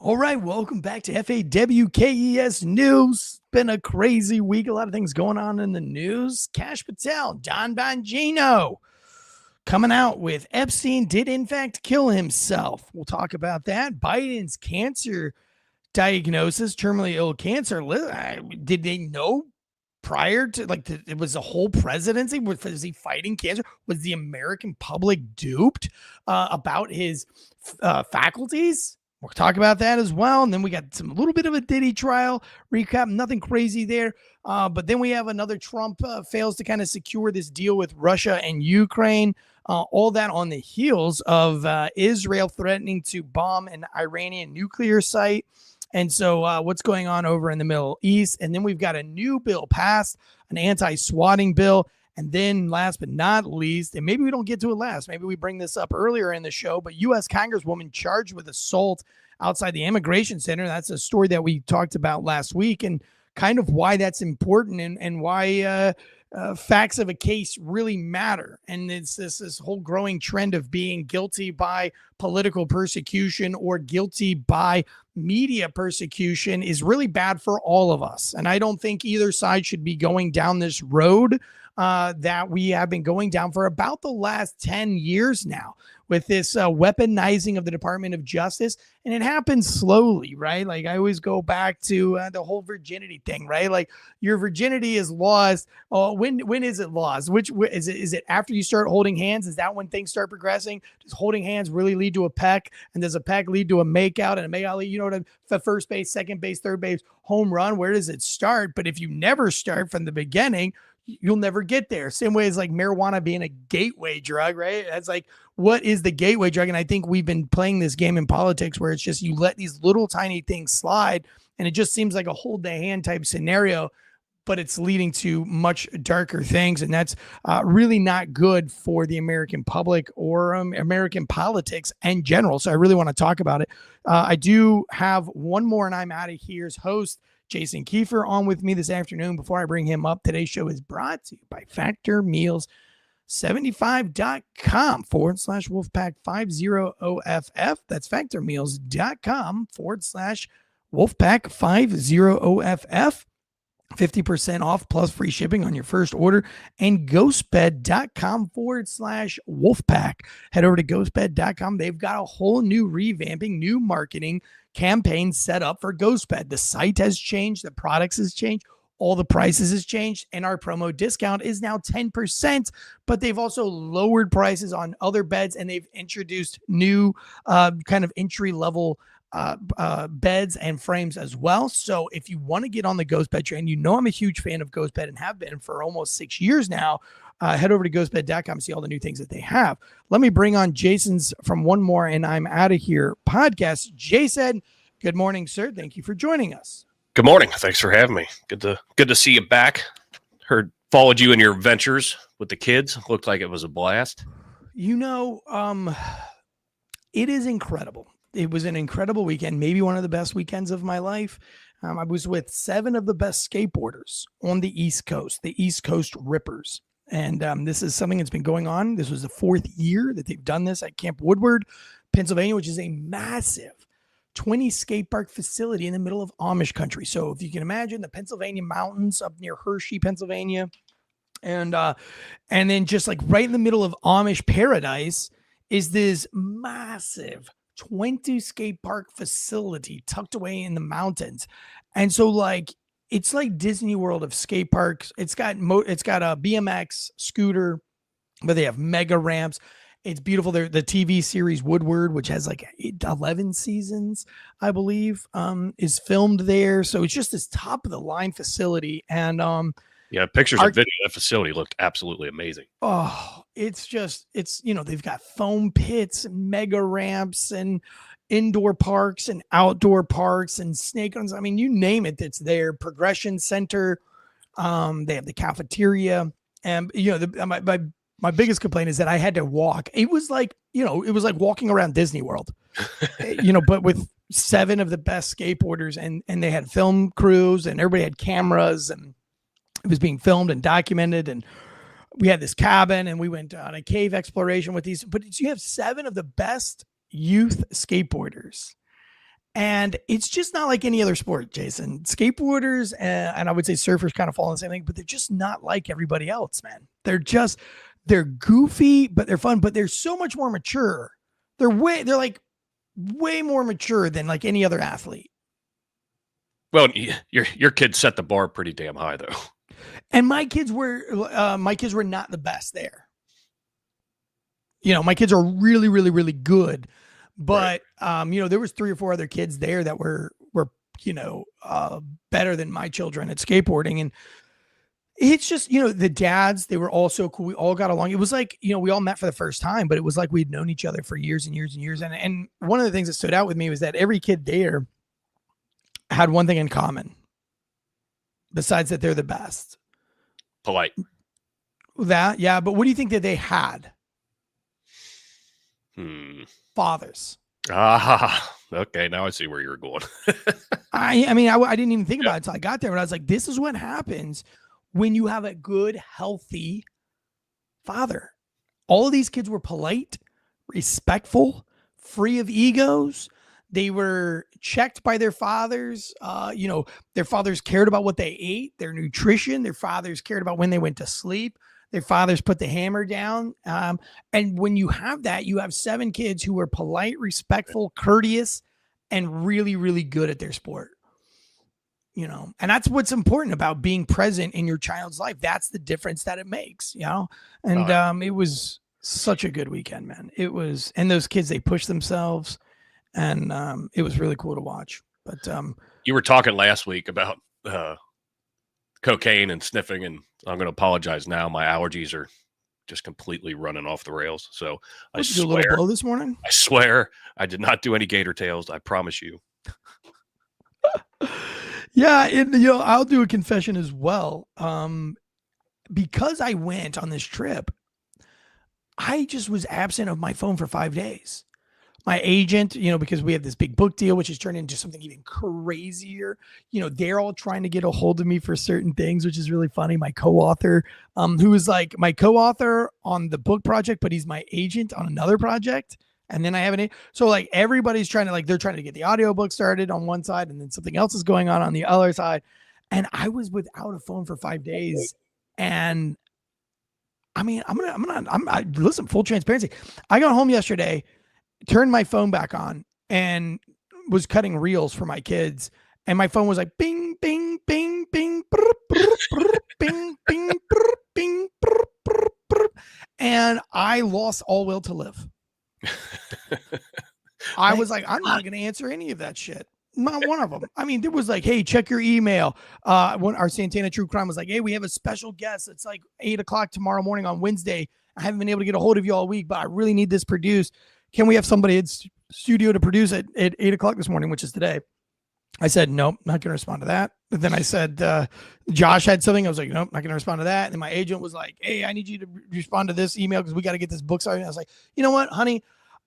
All right, welcome back to FAWKES News. Been a crazy week. A lot of things going on in the news. Kash Patel, Don Bongino coming out with Epstein did in fact kill himself. We'll talk about that. Biden's cancer diagnosis, terminally ill cancer. Did they know prior to it was a whole presidency? Was he fighting cancer? Was the American public duped about his faculties? We'll talk about that as well. And then we got a little bit of a Diddy trial recap. Nothing crazy there. But then we have another Trump fails to kind of secure this deal with Russia and Ukraine. All that on the heels of Israel threatening to bomb an Iranian nuclear site. And so what's going on over in the Middle East? And then we've got a new bill passed, an anti-swatting bill. And then last but not least, and maybe we don't get to it last, maybe we bring this up earlier in the show, but U.S. Congresswoman charged with assault outside the immigration center. That's a story that we talked about last week and kind of why that's important and why facts of a case really matter. And it's this whole growing trend of being guilty by political persecution or guilty by media persecution is really bad for all of us. And I don't think either side should be going down this road that we have been going down for about the last 10 years now with this weaponizing of the Department of Justice. And it happens slowly, right? Like I always go back to the whole virginity thing, right? Like your virginity is lost. When is it lost? Is it after you start holding hands? Is that when things start progressing? Does holding hands really lead to a peck? And does a peck lead to a makeout? And a makeout lead, to first base, second base, third base, home run? Where does it start? But if you never start from the beginning, you'll never get there. Same way as like marijuana being a gateway drug, right? That's like, what is the gateway drug? And I think we've been playing this game in politics where it's just you let these little tiny things slide and it just seems like a hold the hand type scenario, but it's leading to much darker things. And that's really not good for the American public or American politics in general. So I really want to talk about it. I do have one more and I'm out of here's host, Jason Kiefer, on with me this afternoon. Before I bring him up, today's show is brought to you by factormeals75.com/Wolfpack50OFF. That's factormeals.com/Wolfpack50OFF. 50% off plus free shipping on your first order, and ghostbed.com/Wolfpack. Head over to ghostbed.com. They've got a whole new revamping, new marketing campaign set up for Ghostbed. The site has changed, the products has changed, all the prices has changed, and our promo discount is now 10%, but they've also lowered prices on other beds, and they've introduced new kind of entry-level beds and frames as well. So if you want to get on the Ghostbed train, I'm a huge fan of Ghostbed and have been for almost 6 years now. Head over to ghostbed.com and see all the new things that they have. Let me bring on Jason's from One More and I'm Out of Here podcast. Jason, good morning, sir. Thank you for joining us. Good morning. Thanks for having me. Good to see you back. Followed you in your ventures with the kids. Looked like it was a blast. It is incredible. It was an incredible weekend, maybe one of the best weekends of my life. I was with 7 of the best skateboarders on the East Coast, the East Coast Rippers. And this is something that's been going on. This was the 4th year that they've done this at Camp Woodward, Pennsylvania, which is a massive 20 skate park facility in the middle of Amish country. So if you can imagine the Pennsylvania mountains up near Hershey, Pennsylvania, and then just like right in the middle of Amish paradise is this massive 20 skate park facility tucked away in the mountains. And so like, it's like Disney World of skate parks. It's got a BMX scooter, but they have mega ramps. It's beautiful. The TV series Woodward, which has like 11 seasons, I believe, is filmed there. So it's just this top of the line facility. And pictures and video of that facility looked absolutely amazing. Oh, they've got foam pits, mega ramps, and indoor parks and outdoor parks and snake runs. I mean, you name it, it's there. Progression center. They have the cafeteria. And my biggest complaint is that I had to walk. It was like walking around Disney World, but with 7 of the best skateboarders, and they had film crews and everybody had cameras and it was being filmed and documented. And we had this cabin and we went on a cave exploration with these, but you have 7 of the best youth skateboarders And it's just not like any other sport, Jason. Skateboarders and I would say surfers kind of fall in the same thing, but they're just not like everybody else, man. They're goofy, but they're fun, but they're so much more mature. They're like way more mature than like any other athlete. Well, your kids set the bar pretty damn high, though. And my kids were not the best there. You know, my kids are really, really, really good. But, you know, there was 3 or 4 other kids there that were, you know, better than my children at skateboarding. And it's just, you know, the dads, they were all so cool. We all got along. It was like, you know, we all met for the first time, but it was like we'd known each other for years and years and years. And one of the things that stood out with me was that every kid there had one thing in common, besides that they're the best. Polite. Yeah. But what do you think that they had? Fathers. Okay. Now I see where you're going. I mean, I didn't even think about it until I got there, but I was like, this is what happens when you have a good, healthy father. All of these kids were polite, respectful, free of egos. They were checked by their fathers. You know, their fathers cared about what they ate, their nutrition. Their fathers cared about when they went to sleep. Their fathers put the hammer down. And when you have that, you have 7 kids who are polite, respectful, courteous, and really, really good at their sport. You know, and that's what's important about being present in your child's life. That's the difference that it makes, you know? And it was such a good weekend, man. It was, and those kids, they pushed themselves, and it was really cool to watch. But you were talking last week about cocaine and sniffing, and I'm going to apologize now. My allergies are just completely running off the rails. So I swear, do a little blow this morning? I swear I did not do any gator tails. I promise you. Yeah, and you know, I'll do a confession as well. Because I went on this trip, I just was absent of my phone for 5 days. My agent, you know, because we have this big book deal, which has turned into something even crazier. You know, they're all trying to get a hold of me for certain things, which is really funny. My co-author, who is like my co-author on the book project, but he's my agent on another project. And then I have so like everybody's trying to, like, they're trying to get the audiobook started on one side, and then something else is going on the other side. And I was without a phone for 5 days. And I mean, listen, full transparency. I got home yesterday, turned my phone back on, and was cutting reels for my kids. And my phone was like, bing, bing, bing, bing, brr, brr, brr, bing, bing, brr, bing, brr, brr, brr. And I lost all will to live. I was like, I'm not going to answer any of that shit. Not one of them. I mean, there was like, hey, check your email. When our Santana True Crime was like, hey, we have a special guest. It's like 8:00 tomorrow morning on Wednesday. I haven't been able to get a hold of you all week, but I really need this produced. Can we have somebody in studio to produce it at 8:00 this morning, which is today? I said, nope, not going to respond to that. But then I said, Josh had something. I was like, nope, not going to respond to that. And then my agent was like, hey, I need you to respond to this email because we got to get this book started. And I was like, you know what, honey?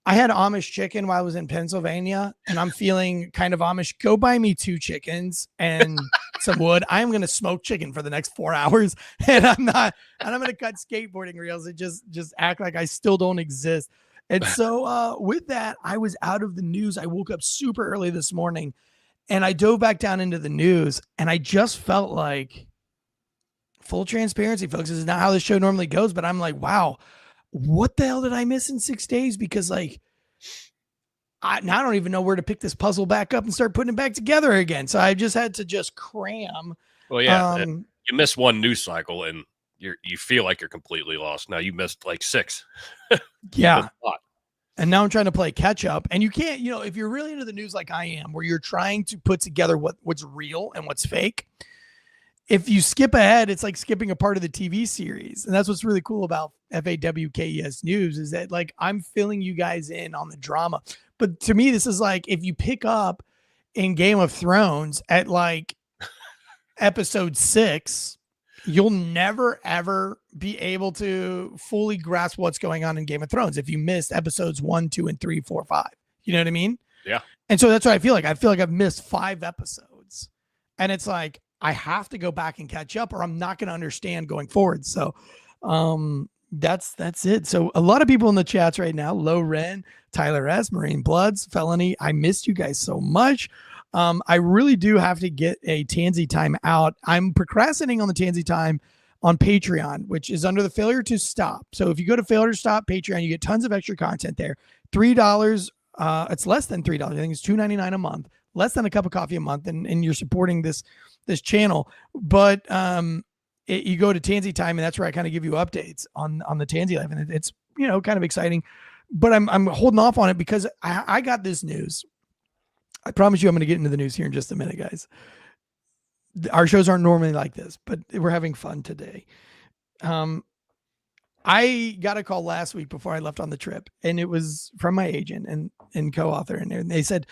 I had Amish chicken while I was in Pennsylvania, and I'm feeling kind of Amish. Go buy me 2 chickens and some wood. I'm going to smoke chicken for the next 4 hours, and I'm going to cut skateboarding reels and just act like I still don't exist. And so with that, I was out of the news. I woke up super early this morning, and I dove back down into the news, and I just felt like, full transparency, folks, this is not how this show normally goes, but I'm like, wow, what the hell did I miss in 6 days? Because like, I don't even know where to pick this puzzle back up and start putting it back together again. So I just had to just cram. Well, yeah, you miss one news cycle and you feel like you're completely lost. Now you missed like 6. Yeah. And now I'm trying to play catch up, and you can't, you know, if you're really into the news like I am, where you're trying to put together what's real and what's fake, if you skip ahead, it's like skipping a part of the TV series. And that's what's really cool about FAWKES News, is that like I'm filling you guys in on the drama. But to me, this is like if you pick up in Game of Thrones at like episode 6, you'll never, ever be able to fully grasp what's going on in Game of Thrones if you missed episodes 1, 2, and 3, 4, 5. You know what I mean? Yeah. And so that's what I feel like. I feel like I've missed 5 episodes. And it's like, I have to go back and catch up or I'm not going to understand going forward. So, That's it. So a lot of people in the chats right now, Low Ren, Tyler S, Marine Bloods, Felony. I missed you guys so much. I really do have to get a Tansy time out. I'm procrastinating on the Tansy time on Patreon, which is under the Failure to Stop. So if you go to Failure to Stop Patreon, you get tons of extra content there. $3. It's less than $3. I think it's $2.99 a month, less than a cup of coffee a month, and you're supporting this channel. But you go to Tansy time, and that's where I kind of give you updates on the Tansy life, and it's kind of exciting. But I'm holding off on it because I got this news. I promise you I'm going to get into the news here in just a minute, guys. Our shows aren't normally like this, but we're having fun today. I got a call last week before I left on the trip, and it was from my agent and co-author, and they said,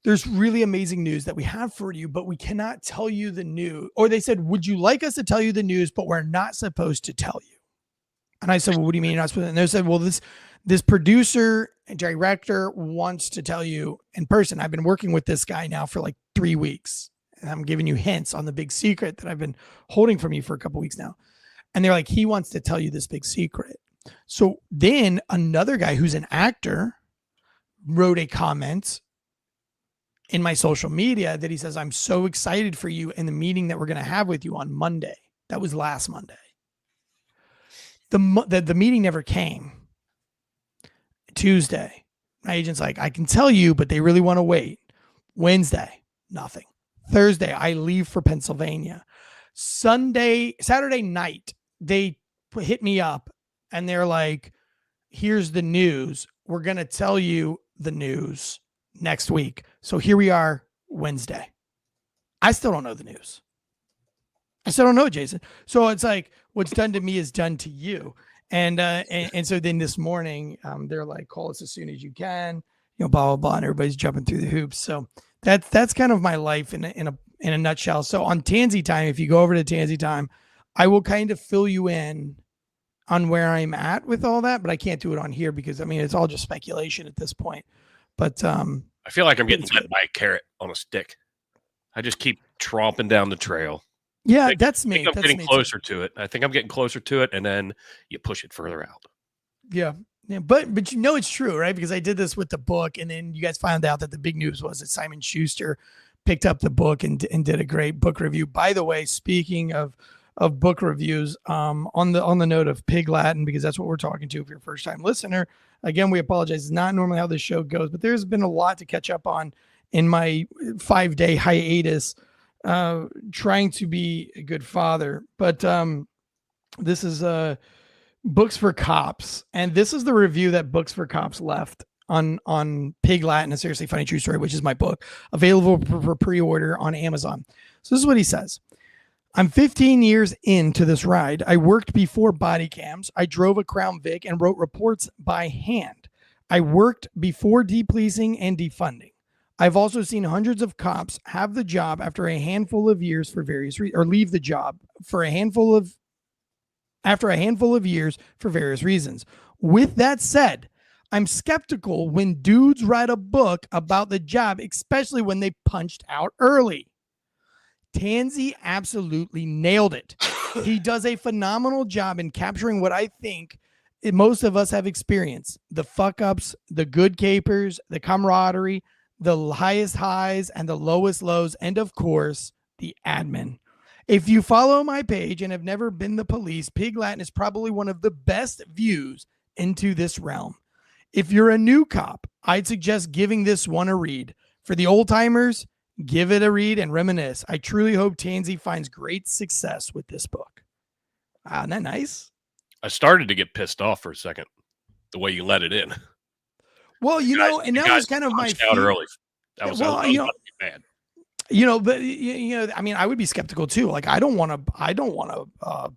there's really amazing news that we have for you, but we cannot tell you the news. Or they said, would you like us to tell you the news, but we're not supposed to tell you? And I said, well, what do you mean you're not supposed to? And they said, well, this producer and director wants to tell you in person. I've been working with this guy now for like 3 weeks, and I'm giving you hints on the big secret that I've been holding from you for a couple weeks now. And they're like, he wants to tell you this big secret. So then another guy who's an actor wrote a comment in my social media that he says, I'm so excited for you in the meeting that we're going to have with you on Monday. That was last Monday. The meeting never came. Tuesday, my agent's like, I can tell you, but they really want to wait. Wednesday, nothing. Thursday, I leave for Pennsylvania. Saturday night, they hit me up and they're like, here's the news. We're going to tell you the news next week. So here we are, Wednesday. I still don't know the news. I still don't know it, Jason. So it's like, what's done to me is done to you. And so then this morning, they're like, call us as soon as you can, blah, blah, blah. And everybody's jumping through the hoops. So that's kind of my life in a nutshell. So on Tansy time, if you go over to Tansy time, I will kind of fill you in on where I'm at with all that, but I can't do it on here because it's all just speculation at this point. But I feel like I'm getting bit by a carrot on a stick. I just keep tromping down the trail. Yeah, that's me. I'm getting closer to it. I think I'm getting closer to it, and then you push it further out. Yeah. But it's true, right? Because I did this with the book, and then you guys found out that the big news was that Simon Schuster picked up the book and did a great book review. By the way, speaking of book reviews, on the note of Pig Latin, because that's what we're talking to if you're a first time listener. Again, we apologize. It's not normally how this show goes, but there's been a lot to catch up on in my 5-day hiatus, trying to be a good father. But this is Books for Cops, and this is the review that Books for Cops left on Pig Latin, a seriously funny true story, which is my book, available for pre-order on Amazon. So this is what he says. I'm 15 years into this ride. I worked before body cams. I drove a Crown Vic and wrote reports by hand. I worked before depolicing and defunding. I've also seen hundreds of cops have the job after a handful of years for various reasons, or leave the job after a handful of years for various reasons. With that said, I'm skeptical when dudes write a book about the job, especially when they punched out early. Tansy absolutely nailed it. He does a phenomenal job in capturing what I think most of us have experienced. The fuck ups, the good capers, the camaraderie, the highest highs and the lowest lows, and of course, the admin. If you follow my page and have never been the police, Pig Latin is probably one of the best views into this realm. If you're a new cop, I'd suggest giving this one a read. For the old timers, give it a read and reminisce. I truly hope Tansy finds great success with this book. Isn't that nice? I started to get pissed off for a second, the way you let it in. Well, and that was kind of my out early. That was bad. But I would be skeptical too. Like, I don't want to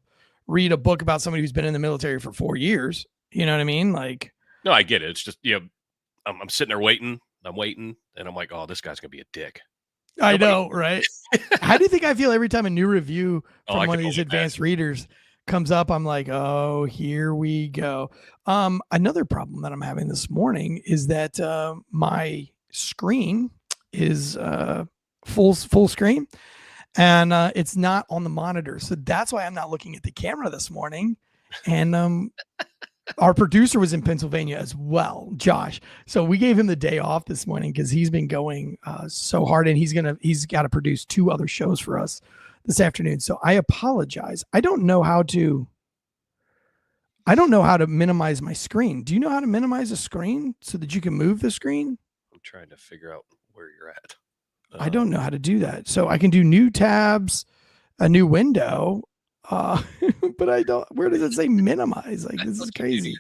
read a book about somebody who's been in the military for 4 years. You know what I mean? Like, no, I get it. It's just, I'm sitting there waiting. I'm waiting, and I'm like, oh, this guy's gonna be a dick. I know, right? How do you think I feel every time a new review from one of these advanced readers comes up? I'm like, oh, here we go. Another problem that I'm having this morning is that my screen is full screen, and it's not on the monitor. So that's why I'm not looking at the camera this morning. And our producer was in Pennsylvania as well, Josh. So we gave him the day off this morning because he's been going so hard, and he's got to produce 2 other shows for us this afternoon. So I apologize. I don't know how to minimize my screen. Do you know how to minimize a screen so that you can move the screen? I'm trying to figure out where you're at. I don't know how to do that. So I can do new tabs, a new window, but I don't. Where does it say minimize? Like, this is crazy.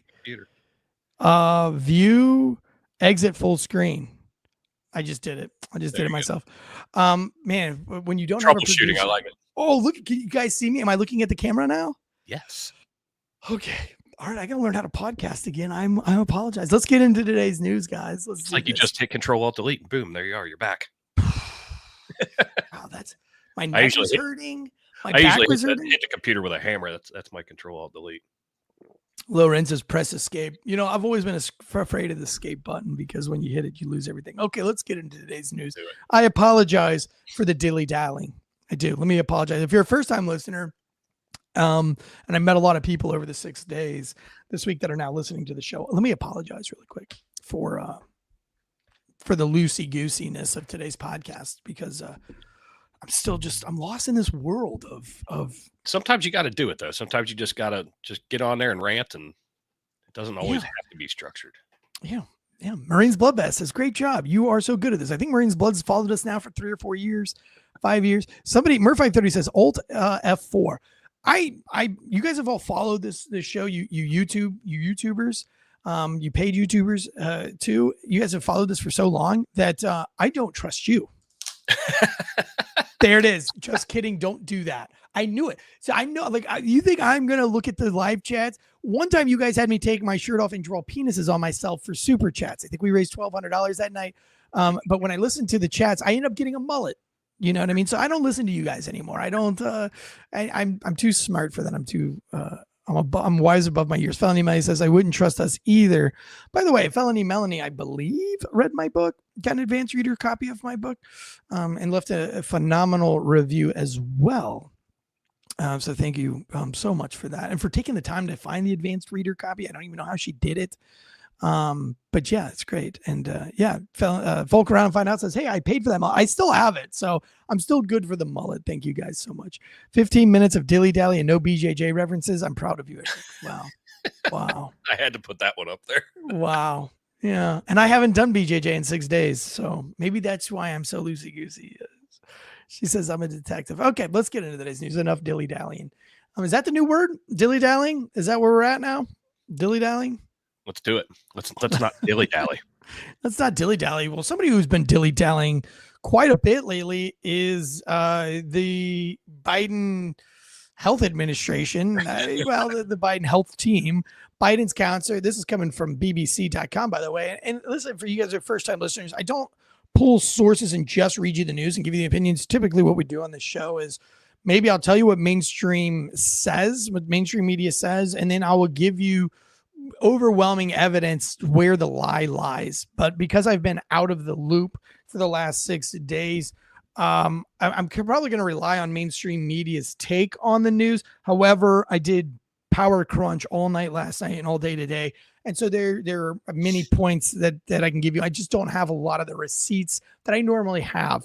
View, exit full screen. I just did it. I just did it myself. Man, when you don't have a troubleshooting, I like it. Oh, look! Can you guys see me? Am I looking at the camera now? Yes. Okay. All right. I got to learn how to podcast again. I apologize. Let's get into today's news, guys. It's like you just hit Control Alt Delete and boom, there you are. You're back. Wow, that's my neck was hurting. My back was hurting. Hit the computer with a hammer. That's my Control Alt Delete. Lorenz says press escape. You know, I've always been afraid of the escape button because when you hit it, you lose everything. Okay, let's get into today's news. I apologize for the dilly-dallying. I do. Let me apologize. If you're a first-time listener, and I met a lot of people over the 6 days this week that are now listening to the show. Let me apologize really quick for the loosey-goosiness of today's podcast because I'm lost in this world of sometimes you got to do it though. Sometimes you just got to get on there and rant, and it doesn't always have to be structured. Yeah. Yeah. Marine's Bloodbath says, great job. You are so good at this. I think Marine's Blood's followed us now for 3 or 4 years, 5 years. Somebody, Murph530 says Alt F4. You guys have all followed this show. You YouTubers, you paid YouTubers too. You guys have followed this for so long that I don't trust you. There it is. Just kidding. Don't do that. I knew it. So I know, like, you think I'm going to look at the live chats? One time you guys had me take my shirt off and draw penises on myself for super chats. I think we raised $1,200 that night. But when I listened to the chats, I ended up getting a mullet. You know what I mean? So I don't listen to you guys anymore. I don't, I'm too smart for that. I'm wise above my years. Felony Melanie says, I wouldn't trust us either. By the way, Felony Melanie, I believe, read my book, got an advanced reader copy of my book, and left a phenomenal review as well. So thank you so much for that. And for taking the time to find the advanced reader copy. I don't even know how she did it. But yeah, it's great. And Folk Around and Find Out says, hey, I paid for that mullet. I still have it. So I'm still good for the mullet. Thank you guys so much. 15 minutes of dilly-dally and no BJJ references. I'm proud of you. Wow. Wow. I had to put that one up there. Wow. Yeah. And I haven't done BJJ in 6 days. So maybe that's why I'm so loosey-goosey. She says I'm a detective. Okay, let's get into today's news. Enough dilly-dallying. Is that the new word? Dilly-dallying? Is that where we're at now? Dilly-dallying? Let's do it. Let's not dilly-dally. Let's not dilly-dally. Well, somebody who's been dilly-dallying quite a bit lately is the Biden health administration. The Biden health team. Biden's counselor. This is coming from BBC.com, by the way. And listen, for you guys who are first-time listeners, I don't pull sources and just read you the news and give you the opinions. Typically what we do on this show is maybe I'll tell you what mainstream media says, and then I will give you overwhelming evidence where the lie lies. But because I've been out of the loop for the last 6 days, I'm probably going to rely on mainstream media's take on the news. However, I did power crunch all night last night and all day today. And so there are many points that I can give you. I just don't have a lot of the receipts that I normally have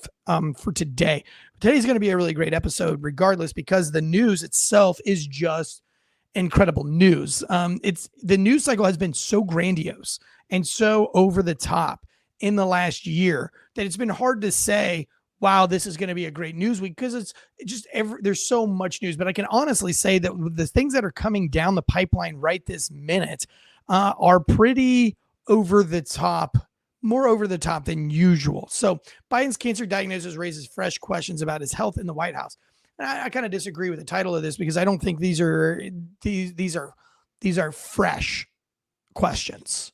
for today. Today's going to be a really great episode regardless, because the news itself is just incredible news. The news cycle has been so grandiose and so over the top in the last year that it's been hard to say, wow, this is going to be a great news week, because it's just there's so much news. But I can honestly say that the things that are coming down the pipeline right this minute are pretty over the top, more over the top than usual. So Biden's cancer diagnosis raises fresh questions about his health in the White House. And I kind of disagree with the title of this, because I don't think these are fresh questions.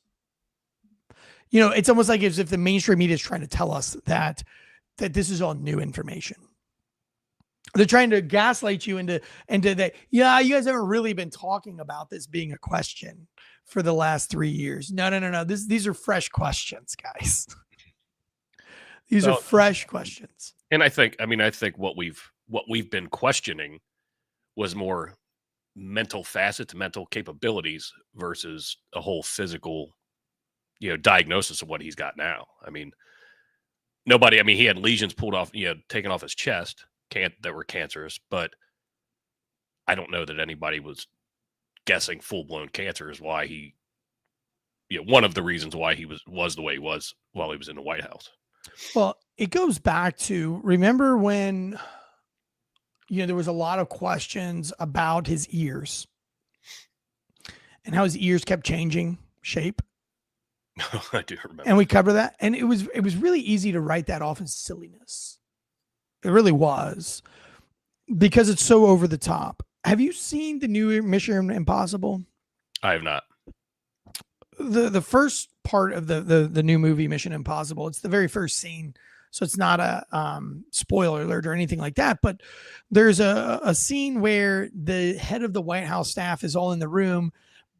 You know, it's almost like as if the mainstream media is trying to tell us that this is all new information. They're trying to gaslight you into that. Yeah, you guys haven't really been talking about this being a question for the last 3 years. No. These are fresh questions, guys. These are fresh questions. And I think what we've been questioning was more mental facets, mental capabilities versus a whole physical, diagnosis of what he's got now. I mean, he had lesions pulled off, taken off his chest that were cancerous, but I don't know that anybody was guessing full-blown cancer is why he, one of the reasons why he was the way he was while he was in the White House. Well, it goes back to, remember when, there was a lot of questions about his ears and how his ears kept changing shape. I do remember. And we cover that. And it was really easy to write that off as silliness. It really was, because it's so over the top. Have you seen the new Mission Impossible? I have not. The first part of the new movie Mission Impossible, it's the very first scene. So it's not a spoiler alert or anything like that. But there's a scene where the head of the White House staff is all in the room,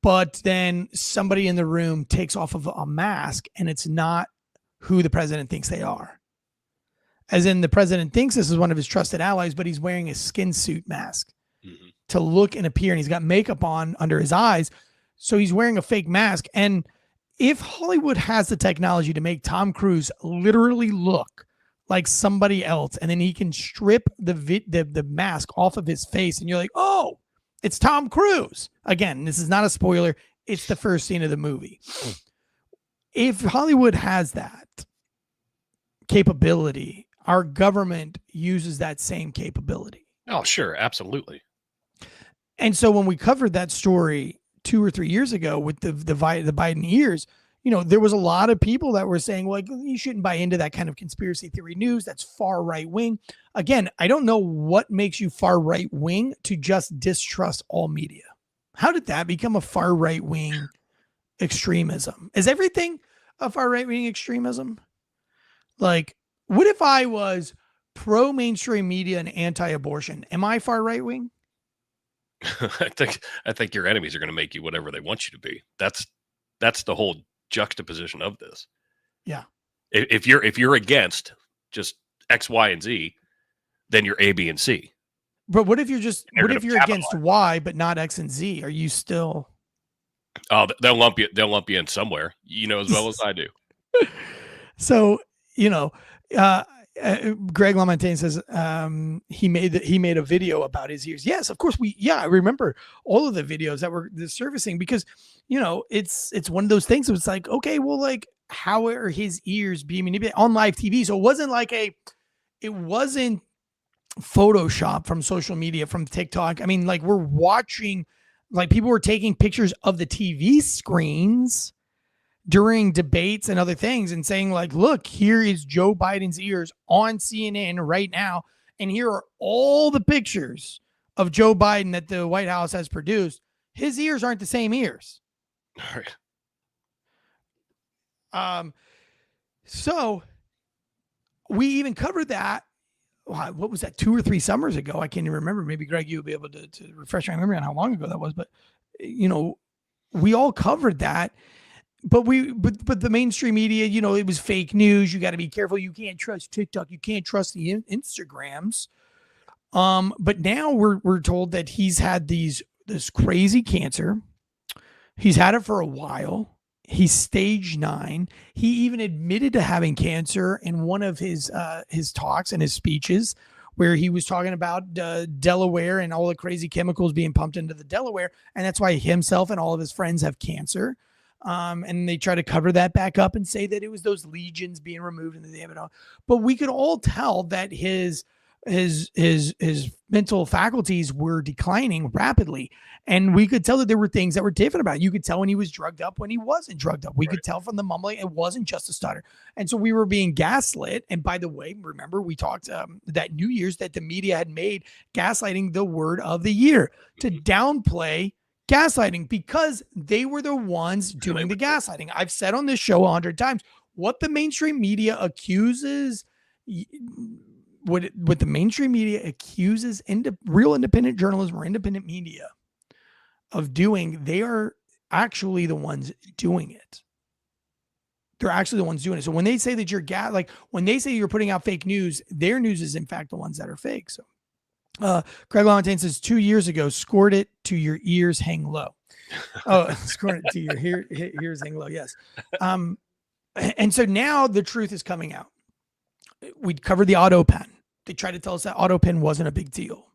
but then somebody in the room takes off of a mask, and it's not who the president thinks they are. As in, the president thinks this is one of his trusted allies, but he's wearing a skin suit mask to look and appear, and he's got makeup on under his eyes. So he's wearing a fake mask. And if Hollywood has the technology to make Tom Cruise literally look like somebody else, and then he can strip the mask off of his face, and you're like, oh, it's Tom Cruise. Again, this is not a spoiler. It's the first scene of the movie. If Hollywood has that capability, our government uses that same capability. Oh, sure. Absolutely. And so when we covered that story 2 or 3 years ago with the Biden ears, there was a lot of people that were saying, well, like, you shouldn't buy into that kind of conspiracy theory news. That's far right wing. Again, I don't know what makes you far right wing to just distrust all media. How did that become a far right wing extremism? Is everything a far right wing extremism? Like, what if I was pro mainstream media and anti-abortion? Am I far right wing? I think your enemies are going to make you whatever they want you to be. That's the whole juxtaposition of this. Yeah. If you're against just X, Y, and Z, then you're A, B, and C. But what if you're against Y but not X and Z? Are you still? Oh, they'll lump you in somewhere, as well as I do. So, Greg LaMontagne says he made a video about his ears. Yes, of course I remember all of the videos that were surfacing, because it's one of those things. It's like, okay, well, like, how are his ears being manipulated on live TV? So it wasn't Photoshop from social media, from TikTok. I mean, like, we're watching, like, people were taking pictures of the TV screens during debates and other things and saying, like, look, here is Joe Biden's ears on CNN right now. And here are all the pictures of Joe Biden that the White House has produced. His ears aren't the same ears. All right. So we even covered that. What was that, 2 or 3 summers ago? I can't even remember. Maybe Greg, you'll be able to refresh my memory on how long ago that was. But, we all covered that. But the mainstream media, it was fake news. You got to be careful. You can't trust TikTok. You can't trust the Instagrams. But now we're told that he's had this crazy cancer. He's had it for a while. He's stage 9. He even admitted to having cancer in one of his talks and his speeches, where he was talking about Delaware and all the crazy chemicals being pumped into the Delaware, and that's why himself and all of his friends have cancer. And they try to cover that back up and say that it was those lesions being removed and they have it all. But we could all tell that his mental faculties were declining rapidly. And we could tell that there were things that were different about it. You could tell when he was drugged up, when he wasn't drugged up. We could tell from the mumbling, it wasn't just a stutter. And so we were being gaslit. And by the way, remember, we talked that New Year's that the media had made gaslighting the word of the year to downplay gaslighting, because they were the ones doing the gaslighting. I've said on this show 100 times, what the mainstream media accuses, what the mainstream media accuses real independent journalism or independent media of doing, they are actually the ones doing it. They're actually the ones doing it. So when they say that you're when they say you're putting out fake news, their news is in fact the ones that are fake. So Greg Lamontagne says 2 years ago, scored it to your ears hang low. Oh, scored it to your ears hang low. Yes. And so now the truth is coming out. We covered the auto pen. They tried to tell us that auto pen wasn't a big deal.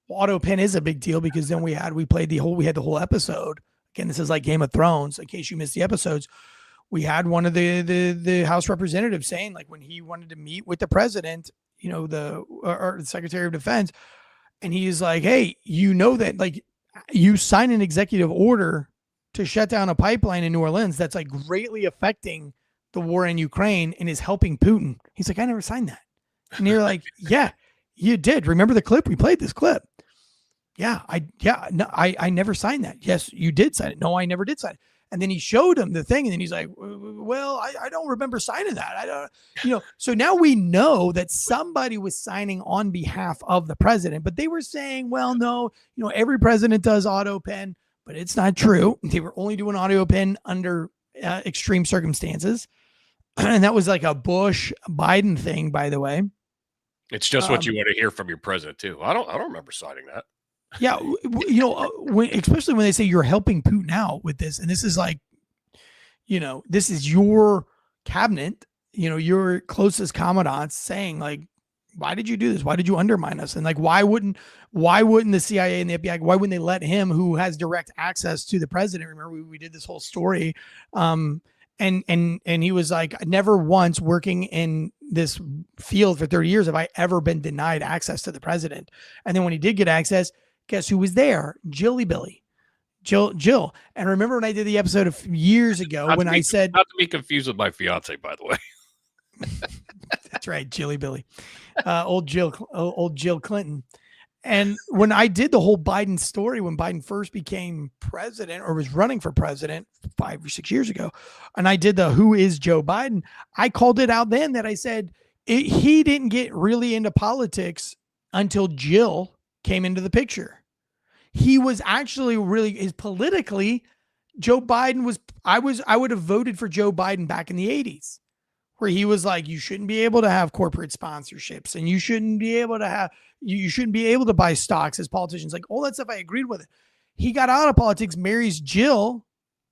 Well, auto pen is a big deal because then we had the whole episode. Again, this is like Game of Thrones. In case you missed the episodes, we had one of the House representatives saying, like, when he wanted to meet with the president, or the Secretary of Defense, and he's like, hey, that, like, you sign an executive order to shut down a pipeline in New Orleans that's like greatly affecting the war in Ukraine and is helping Putin. He's like, I never signed that. And you're like, yeah, you did. Remember the clip? We played this clip. I never signed that. Yes, you did sign it. No, I never did sign it. And then he showed him the thing, and then he's like, well, I don't remember signing that. I don't, so now we know that somebody was signing on behalf of the president, but they were saying, well, no, every president does auto pen, but it's not true. They were only doing auto pen under extreme circumstances. And that was like a Bush Biden thing, by the way. It's just what you want to hear from your president too. I don't remember signing that. Yeah, especially when they say you're helping Putin out with this, and this is like, this is your cabinet, your closest commandants saying, like, why did you do this? Why did you undermine us? And like, why wouldn't the CIA and the FBI, why wouldn't they let him, who has direct access to the president? Remember, we did this whole story, and he was like, never once working in this field for 30 years have I ever been denied access to the president. And then when he did get access, guess who was there? Jill. And remember when I did the episode of years ago when I said, not to be confused with my fiance, by the way. That's right, Jilly Billy, old Jill Clinton. And when I did the whole Biden story, when Biden first became president or was running for president 5 or 6 years ago, and I did the who is Joe Biden, I called it out then that I said he didn't get really into politics until Jill came into the picture. He was actually really politically, Joe Biden was, I would have voted for Joe Biden back in the 80s, where he was like, you shouldn't be able to have corporate sponsorships, and you shouldn't be able to buy stocks as politicians. Like, all that stuff, I agreed with it. He got out of politics, marries Jill,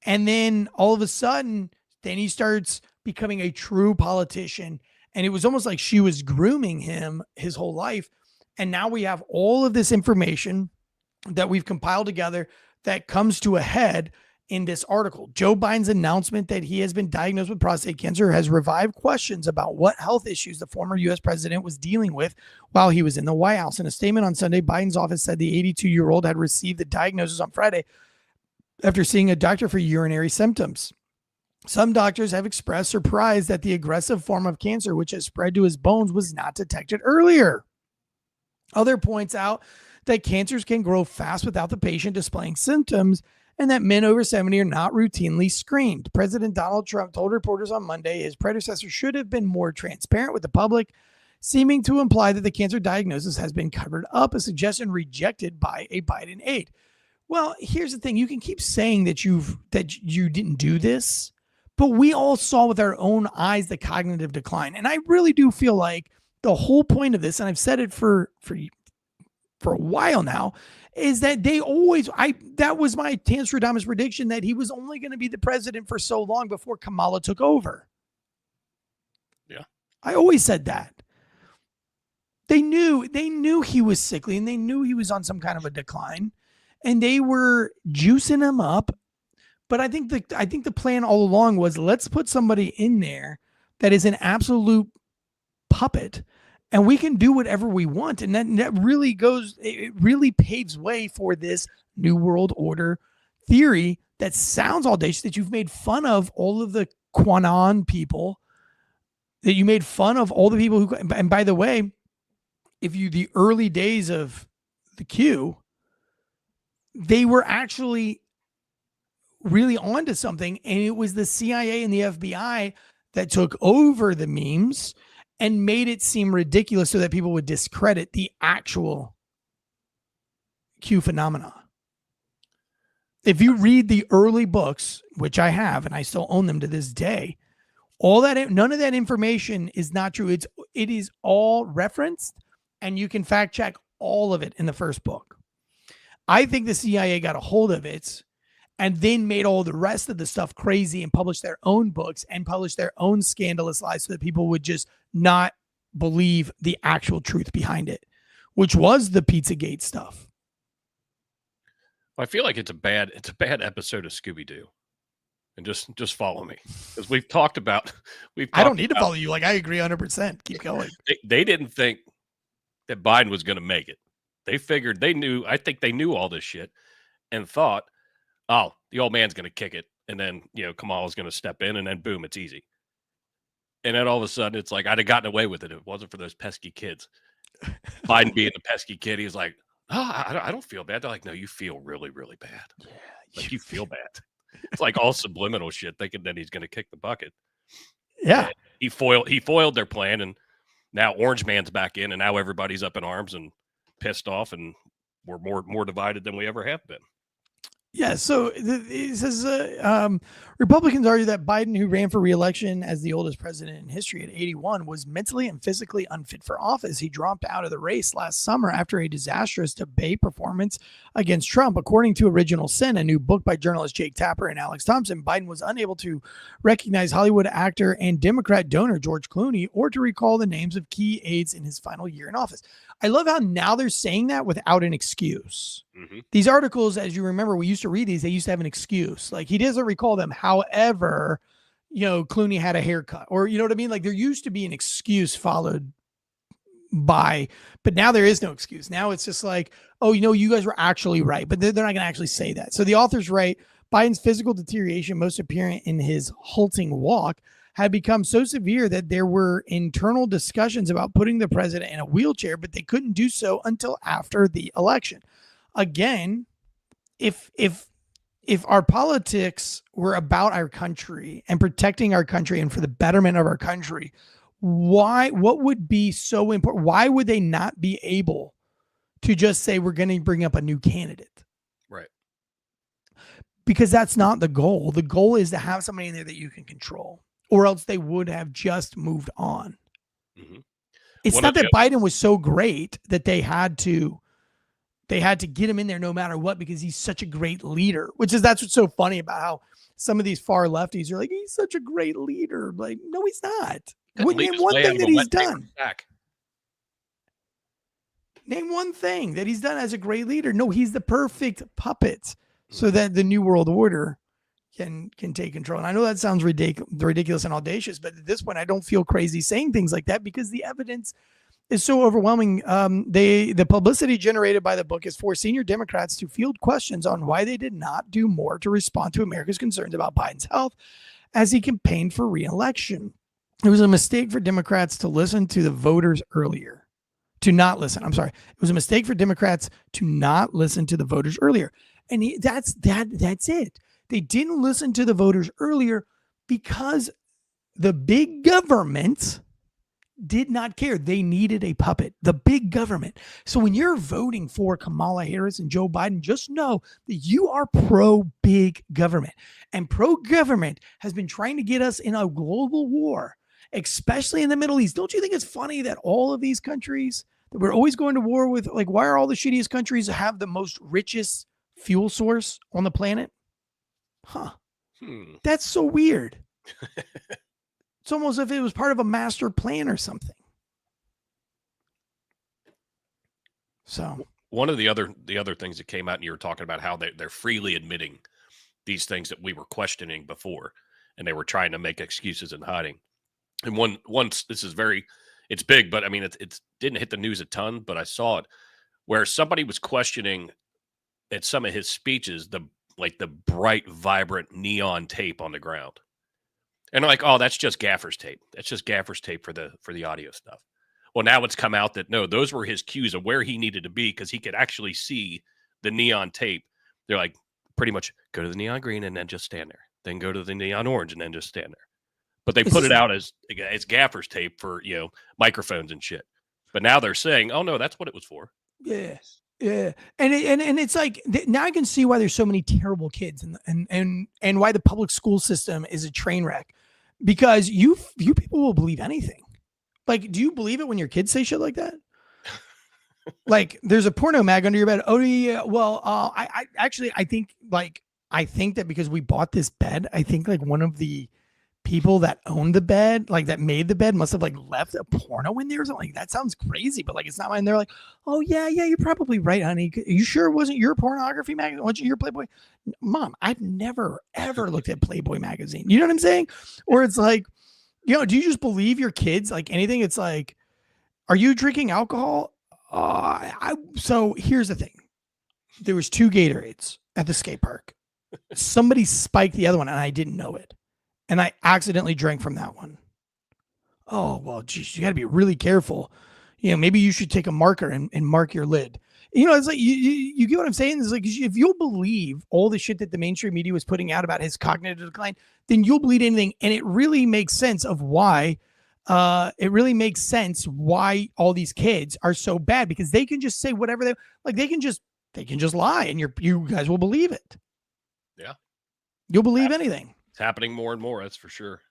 and then all of a sudden, then he starts becoming a true politician. And it was almost like she was grooming him his whole life. And now we have all of this information that we've compiled together that comes to a head in this article. Joe Biden's announcement that he has been diagnosed with prostate cancer has revived questions about what health issues the former U.S. president was dealing with while he was in the White House. In a statement on Sunday, Biden's office said the 82-year-old had received the diagnosis on Friday after seeing a doctor for urinary symptoms. Some doctors have expressed surprise that the aggressive form of cancer, which has spread to his bones, was not detected earlier. Other points out that cancers can grow fast without the patient displaying symptoms, and that men over 70 are not routinely screened. President Donald Trump told reporters on Monday his predecessor should have been more transparent with the public, seeming to imply that the cancer diagnosis has been covered up, a suggestion rejected by a Biden aide. Well, here's the thing. You can keep saying that you didn't do this, but we all saw with our own eyes the cognitive decline. And I really do feel like the whole point of this, and I've said it for a while now, is that that was my Tanstradamus prediction, that he was only going to be the president for so long before Kamala took over. Yeah. I always said that. They knew he was sickly, and they knew he was on some kind of a decline, and they were juicing him up. But I think the plan all along was, let's put somebody in there that is an absolute puppet, and we can do whatever we want. And that really paves way for this New World Order theory that sounds audacious, that you've made fun of all of the QAnon people, that you made fun of all the people who, and by the way, the early days of the Q, they were actually really onto something. And it was the CIA and the FBI that took over the memes and made it seem ridiculous so that people would discredit the actual Q phenomena. If you read the early books, which I have, and I still own them to this day, none of that information is not true. It is all referenced, and you can fact check all of it in the first book. I think the CIA got a hold of it and then made all the rest of the stuff crazy and published their own books and published their own scandalous lies so that people would just not believe the actual truth behind it, which was the Pizzagate stuff. I feel like it's a bad episode of Scooby-Doo. And just follow me, because we've talked about. I don't need to follow you. Like, I agree 100%. Keep going. They didn't think that Biden was going to make it. They figured I think they knew all this shit and thought, oh, the old man's going to kick it. And then, Kamala's going to step in and then boom, it's easy. And then all of a sudden it's like, I'd have gotten away with it if it wasn't for those pesky kids. Biden being the pesky kid, he's like, I don't feel bad. They're like, no, you feel really, really bad. Yeah. Like, you feel bad. It's like all subliminal shit, thinking that he's going to kick the bucket. Yeah. And he foiled their plan, and now Orange Man's back in, and now everybody's up in arms and pissed off, and we're more divided than we ever have been. Yeah, so it says Republicans argue that Biden, who ran for re-election as the oldest president in history at 81, was mentally and physically unfit for office. He dropped out of the race last summer after a disastrous debate performance against Trump. According to Original Sin, a new book by journalists Jake Tapper and Alex Thompson, Biden was unable to recognize Hollywood actor and Democrat donor George Clooney or to recall the names of key aides in his final year in office. I love how now they're saying that without an excuse. Mm-hmm. These articles, as you remember, we used to read these, they used to have an excuse. Like, he doesn't recall them. However, Clooney had a haircut, or, you know what I mean? Like, there used to be an excuse followed by, but now there is no excuse. Now it's just like, oh, you guys were actually right, but they're not going to actually say that. So the authors write, Biden's physical deterioration, most apparent in his halting walk, had become so severe that there were internal discussions about putting the president in a wheelchair, but they couldn't do so until after the election. Again, if our politics were about our country and protecting our country and for the betterment of our country, what would be so important? Why would they not be able to just say, we're going to bring up a new candidate? Right. Because that's not the goal. The goal is to have somebody in there that you can control, or else they would have just moved on. Mm-hmm. It's not that Biden was so great that they had to get him in there no matter what, because he's such a great leader, that's what's so funny about how some of these far lefties are like, he's such a great leader. Like, no, he's not. Name one thing that he's done. Name one thing that he's done as a great leader. No, he's the perfect puppet so that the New World Order can take control. And I know that sounds ridiculous and audacious, but at this point, I don't feel crazy saying things like that because the evidence is so overwhelming. The publicity generated by the book has forced senior Democrats to field questions on why they did not do more to respond to America's concerns about Biden's health as he campaigned for re-election. It was a mistake for Democrats to listen to the voters earlier. To not listen. I'm sorry. It was a mistake for Democrats to not listen to the voters earlier. And that's it. They didn't listen to the voters earlier because the big government did not care. They needed a puppet, the big government. So when you're voting for Kamala Harris and Joe Biden, just know that you are pro-big government. And pro-government has been trying to get us in a global war, especially in the Middle East. Don't you think it's funny that all of these countries that we're always going to war with, like, why are all the shittiest countries have the most richest fuel source on the planet? Huh. That's so weird. It's almost as if it was part of a master plan or something. So one of the other things that came out, and you were talking about how they're freely admitting these things that we were questioning before, and they were trying to make excuses and hiding. And once this is it's big, but I mean, it didn't hit the news a ton, but I saw it where somebody was questioning at some of his speeches, the bright, vibrant neon tape on the ground. And they're like, oh, that's just gaffer's tape. That's just gaffer's tape for the audio stuff. Well, now it's come out that no, those were his cues of where he needed to be because he could actually see the neon tape. They're like, pretty much go to the neon green and then just stand there. Then go to the neon orange and then just stand there. But they put it out as gaffer's tape for, microphones and shit. But now they're saying, oh no, that's what it was for. Yeah. Yeah. And it's like, now I can see why there's so many terrible kids and why the public school system is a train wreck, because you people will believe anything. Like, do you believe it when your kids say shit like that? Like there's a porno mag under your bed. Oh yeah. Well, I actually, I think that because we bought this bed, I think like one of the people that owned the bed, like that made the bed, must have like left a porno in there or something. Like, that sounds crazy, but like it's not mine. They're like, oh yeah, you're probably right, honey. Are you sure it wasn't your pornography magazine? Wasn't your Playboy? Mom, I've never ever looked at Playboy magazine. You know what I'm saying? Or it's like, do you just believe your kids like anything? It's like, are you drinking alcohol? So here's the thing. There was 2 Gatorades at the skate park. Somebody spiked the other one and I didn't know it. And I accidentally drank from that one. Oh, well, geez, you got to be really careful. Maybe you should take a marker and mark your lid. It's like, you get what I'm saying? It's like, if you'll believe all the shit that the mainstream media was putting out about his cognitive decline, then you'll believe anything. And it really makes sense of why, all these kids are so bad, because they can just say whatever they can just lie and you guys will believe it. Yeah. You'll believe anything. It's happening more and more, that's for sure.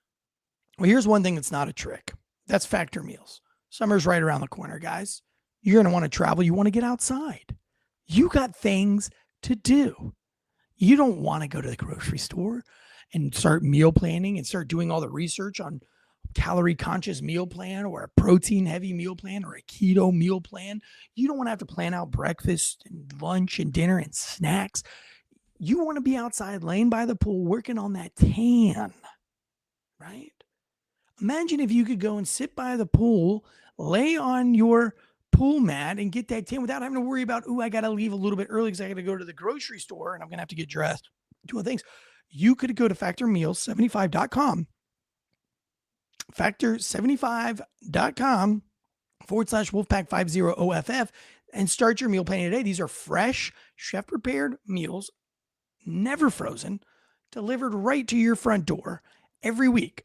Well, here's one thing that's not a trick. That's Factor Meals. Summer's right around the corner, guys. You're going to want to travel. You want to get outside. You got things to do. You don't want to go to the grocery store and start meal planning and start doing all the research on calorie conscious meal plan or a protein heavy meal plan or a keto meal plan. You don't want to have to plan out breakfast and lunch and dinner and snacks. You want to be outside laying by the pool working on that tan, right? Imagine if you could go and sit by the pool, lay on your pool mat and get that tan without having to worry about, I got to leave a little bit early because I got to go to the grocery store and I'm going to have to get dressed, doing things. You could go to factormeals75.com, factor75.com /Wolfpack50OFF and start your meal planning today. These are fresh, chef prepared meals, never frozen, delivered right to your front door every week.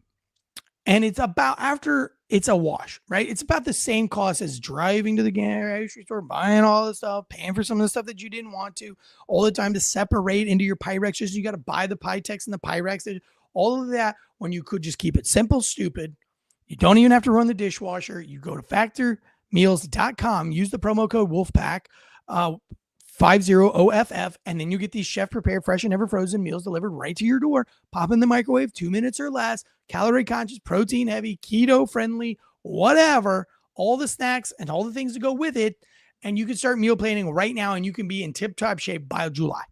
And it's about, after it's a wash, right? It's about the same cost as driving to the grocery store, buying all the stuff, paying for some of the stuff that you didn't want to, all the time to separate into your Pyrex. Just you got to buy the Pytex and the Pyrex, all of that, when you could just keep it simple, stupid. You don't even have to run the dishwasher. You go to factormeals.com, use the promo code Wolfpack, 50OFF, and then you get these chef prepared, fresh and never frozen meals delivered right to your door. Pop in the microwave, 2 minutes or less, calorie conscious, protein heavy, keto friendly, whatever, all the snacks and all the things to go with it. And you can start meal planning right now and you can be in tip top shape by July.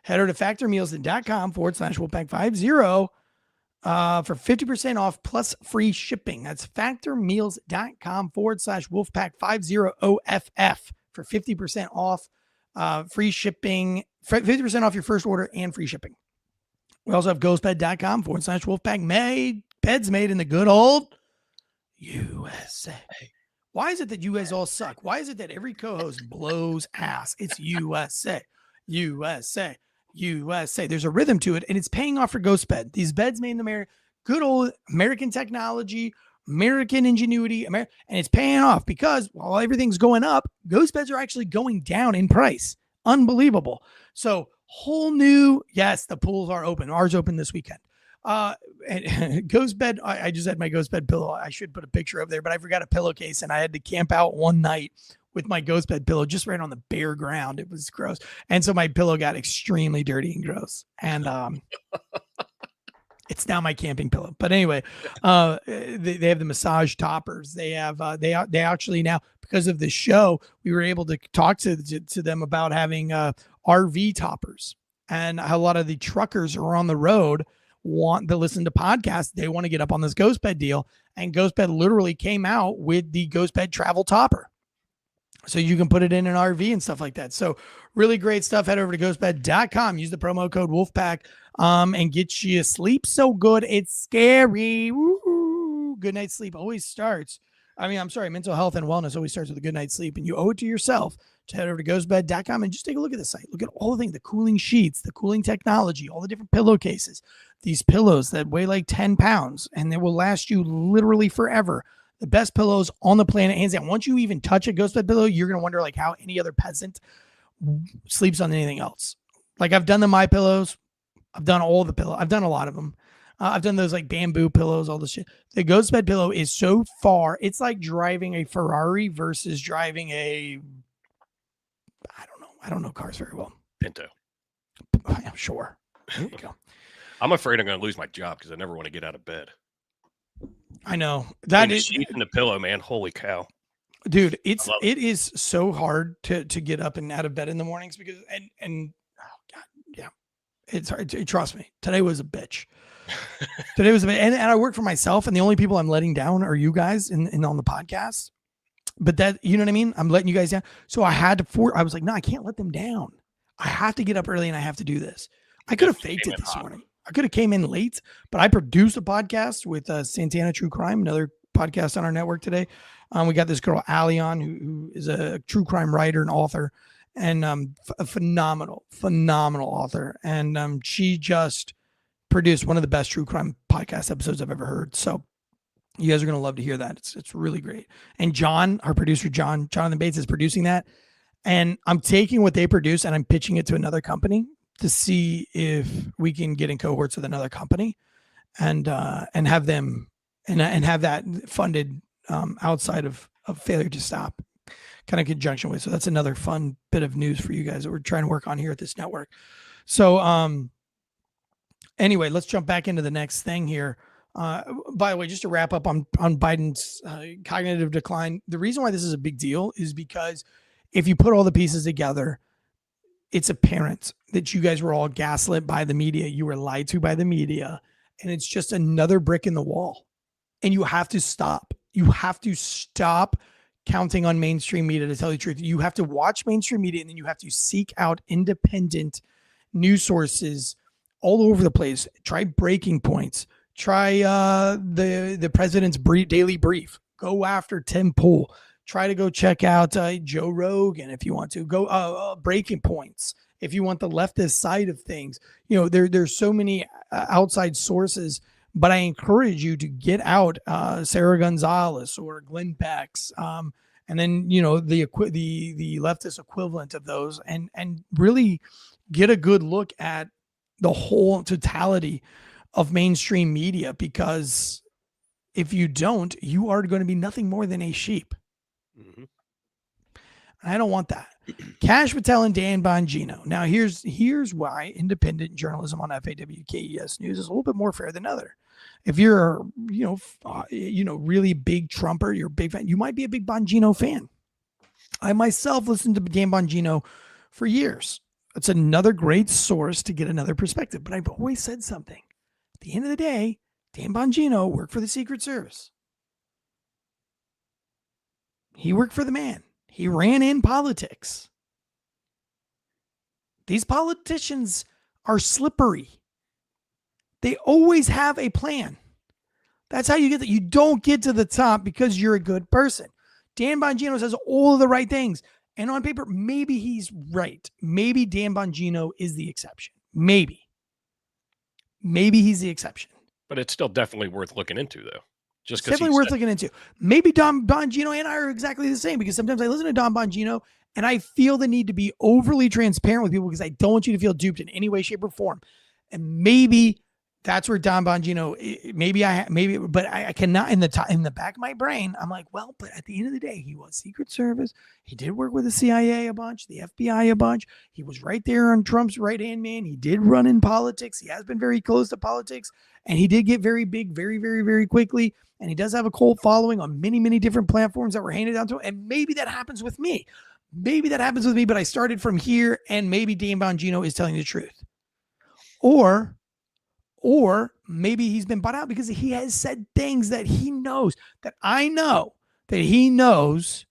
Head over to factormeals.com /Wolfpack50 for 50% off plus free shipping. That's factormeals.com /Wolfpack50OFF for 50% off. Free shipping, 50% off your first order and free shipping. We also have ghostbed.com /Wolfpack beds made in the good old USA. Why is it that you guys all suck? Why is it that every co-host blows ass? It's USA, USA, USA. There's a rhythm to it and it's paying off for Ghostbed. These beds made in America, good old American technology, American ingenuity, and it's paying off because while everything's going up, ghost beds are actually going down in price. Unbelievable. So whole new, yes, the pools are open. Ours open this weekend. And ghost bed, I just had my ghost bed pillow. I should put a picture up there, but I forgot a pillowcase and I had to camp out one night with my ghost bed pillow just right on the bare ground. It was gross. And so my pillow got extremely dirty and gross. And, it's now my camping pillow. But anyway, they have the massage toppers. They have they actually now, because of the show, we were able to talk to them about having RV toppers. And a lot of the truckers who are on the road want to listen to podcasts. They want to get up on this ghost bed deal. And Ghost Bed literally came out with the Ghost Bed travel topper. So you can put it in an RV and stuff like that. So really great stuff. Head over to ghostbed.com. Use the promo code Wolfpack and get you sleep so good. It's scary. Woo-hoo. Good night's sleep always starts. Mental health and wellness always starts with a good night's sleep. And you owe it to yourself to head over to ghostbed.com and just take a look at the site. Look at all the things, the cooling sheets, the cooling technology, all the different pillowcases, these pillows that weigh like 10 pounds and they will last you literally forever. The best pillows on the planet, hands down. Once you even touch a ghost bed pillow, you're going to wonder like how any other peasant sleeps on anything else. Like I've done the My Pillows. I've done all the pillows. I've done a lot of them. I've done those like bamboo pillows, all this shit. The ghost bed pillow is so far. It's like driving a Ferrari versus driving a, I don't know. I don't know cars very well. Pinto. I'm sure. There you go. I'm afraid I'm going to lose my job because I never want to get out of bed. I know that and is sheet in the pillow, man. Holy cow. Dude, it is so hard to get up and out of bed in the mornings because and oh god, yeah, it's hard. Trust me, today was a bitch. Today was a bitch, and I work for myself, and the only people I'm letting down are you guys in on the podcast. But that, you know what I mean? I'm letting you guys down, so I had to. I was like, no, I can't let them down. I have to get up early, and I have to do this. I could have faked it this morning. I could have came in late, but I produced a podcast with Santana True Crime, another podcast on our network today. We got this girl, Allie, on, who is a true crime writer and author, and a phenomenal author. And she just produced one of the best true crime podcast episodes I've ever heard. So you guys are going to love to hear that. It's really great. And John, our producer, Jonathan Bates, is producing that. And I'm taking what they produce and I'm pitching it to another company to see if we can get in cohorts with another company and have them and have that funded outside of Failure to Stop kind of conjunction with. So that's another fun bit of news for you guys that we're trying to work on here at this network. So anyway, let's jump back into the next thing here. By the way, just to wrap up on Biden's cognitive decline, the reason why this is a big deal is because if you put all the pieces together, it's apparent that you guys were all gaslit by the media. You were lied to by the media, and it's just another brick in the wall. And you have to stop. You have to stop counting on mainstream media to tell you the truth. You have to watch mainstream media, and then you have to seek out independent news sources all over the place. Try Breaking Points. Try the president's daily brief. Go after Tim Pool. Try to go check out Joe Rogan if you want to. Go Breaking Points if you want the leftist side of things. You know, there's so many outside sources, but I encourage you to get out Sarah Gonzalez or Glenn Beck's, and then, you know, the leftist equivalent of those, and really get a good look at the whole totality of mainstream media, because if you don't, you are going to be nothing more than a sheep. Mm-hmm. I don't want that. Kash Patel and Dan Bongino. Now, here's why independent journalism on FAWKES News is a little bit more fair than other. If you're, really big Trumper, you're a big fan, you might be a big Bongino fan. I myself listened to Dan Bongino for years. It's another great source to get another perspective. But I've always said something. At the end of the day, Dan Bongino worked for the Secret Service. He worked for the man. He ran in politics. These politicians are slippery. They always have a plan. That's how you get that. You don't get to the top because you're a good person. Dan Bongino says all of the right things. And on paper, maybe he's right. Maybe Dan Bongino is the exception. Maybe he's the exception. But it's still definitely worth looking into, though. Just definitely worth looking into. Maybe Don Bongino and I are exactly the same, because sometimes I listen to Don Bongino and I feel the need to be overly transparent with people because I don't want you to feel duped in any way, shape, or form. And maybe that's where Don Bongino, but I cannot, in the back of my brain, I'm like, well, but at the end of the day, he was Secret Service. He did work with the CIA a bunch, the FBI a bunch. He was right there on Trump's right-hand man. He did run in politics. He has been very close to politics, and he did get very big, very, very, very quickly. And he does have a cult following on many, many different platforms that were handed down to him. And maybe that happens with me. But I started from here, and maybe Dan Bongino is telling the truth. Or maybe he's been bought out because he has said things that he knows, that I know that he knows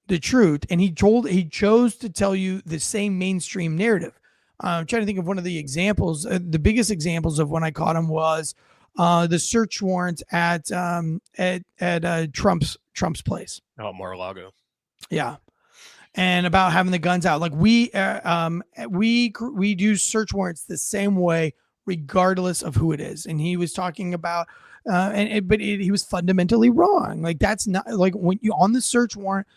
the truth, and he chose to tell you the same mainstream narrative. I'm trying to think of one of the examples. The biggest examples of when I caught him was the search warrant at Trump's place. Oh, Mar-a-Lago. Yeah. And about having the guns out. Like we do search warrants the same way, regardless of who it is. And he was talking about, he was fundamentally wrong. Like, that's not, like, when you on the search warrant,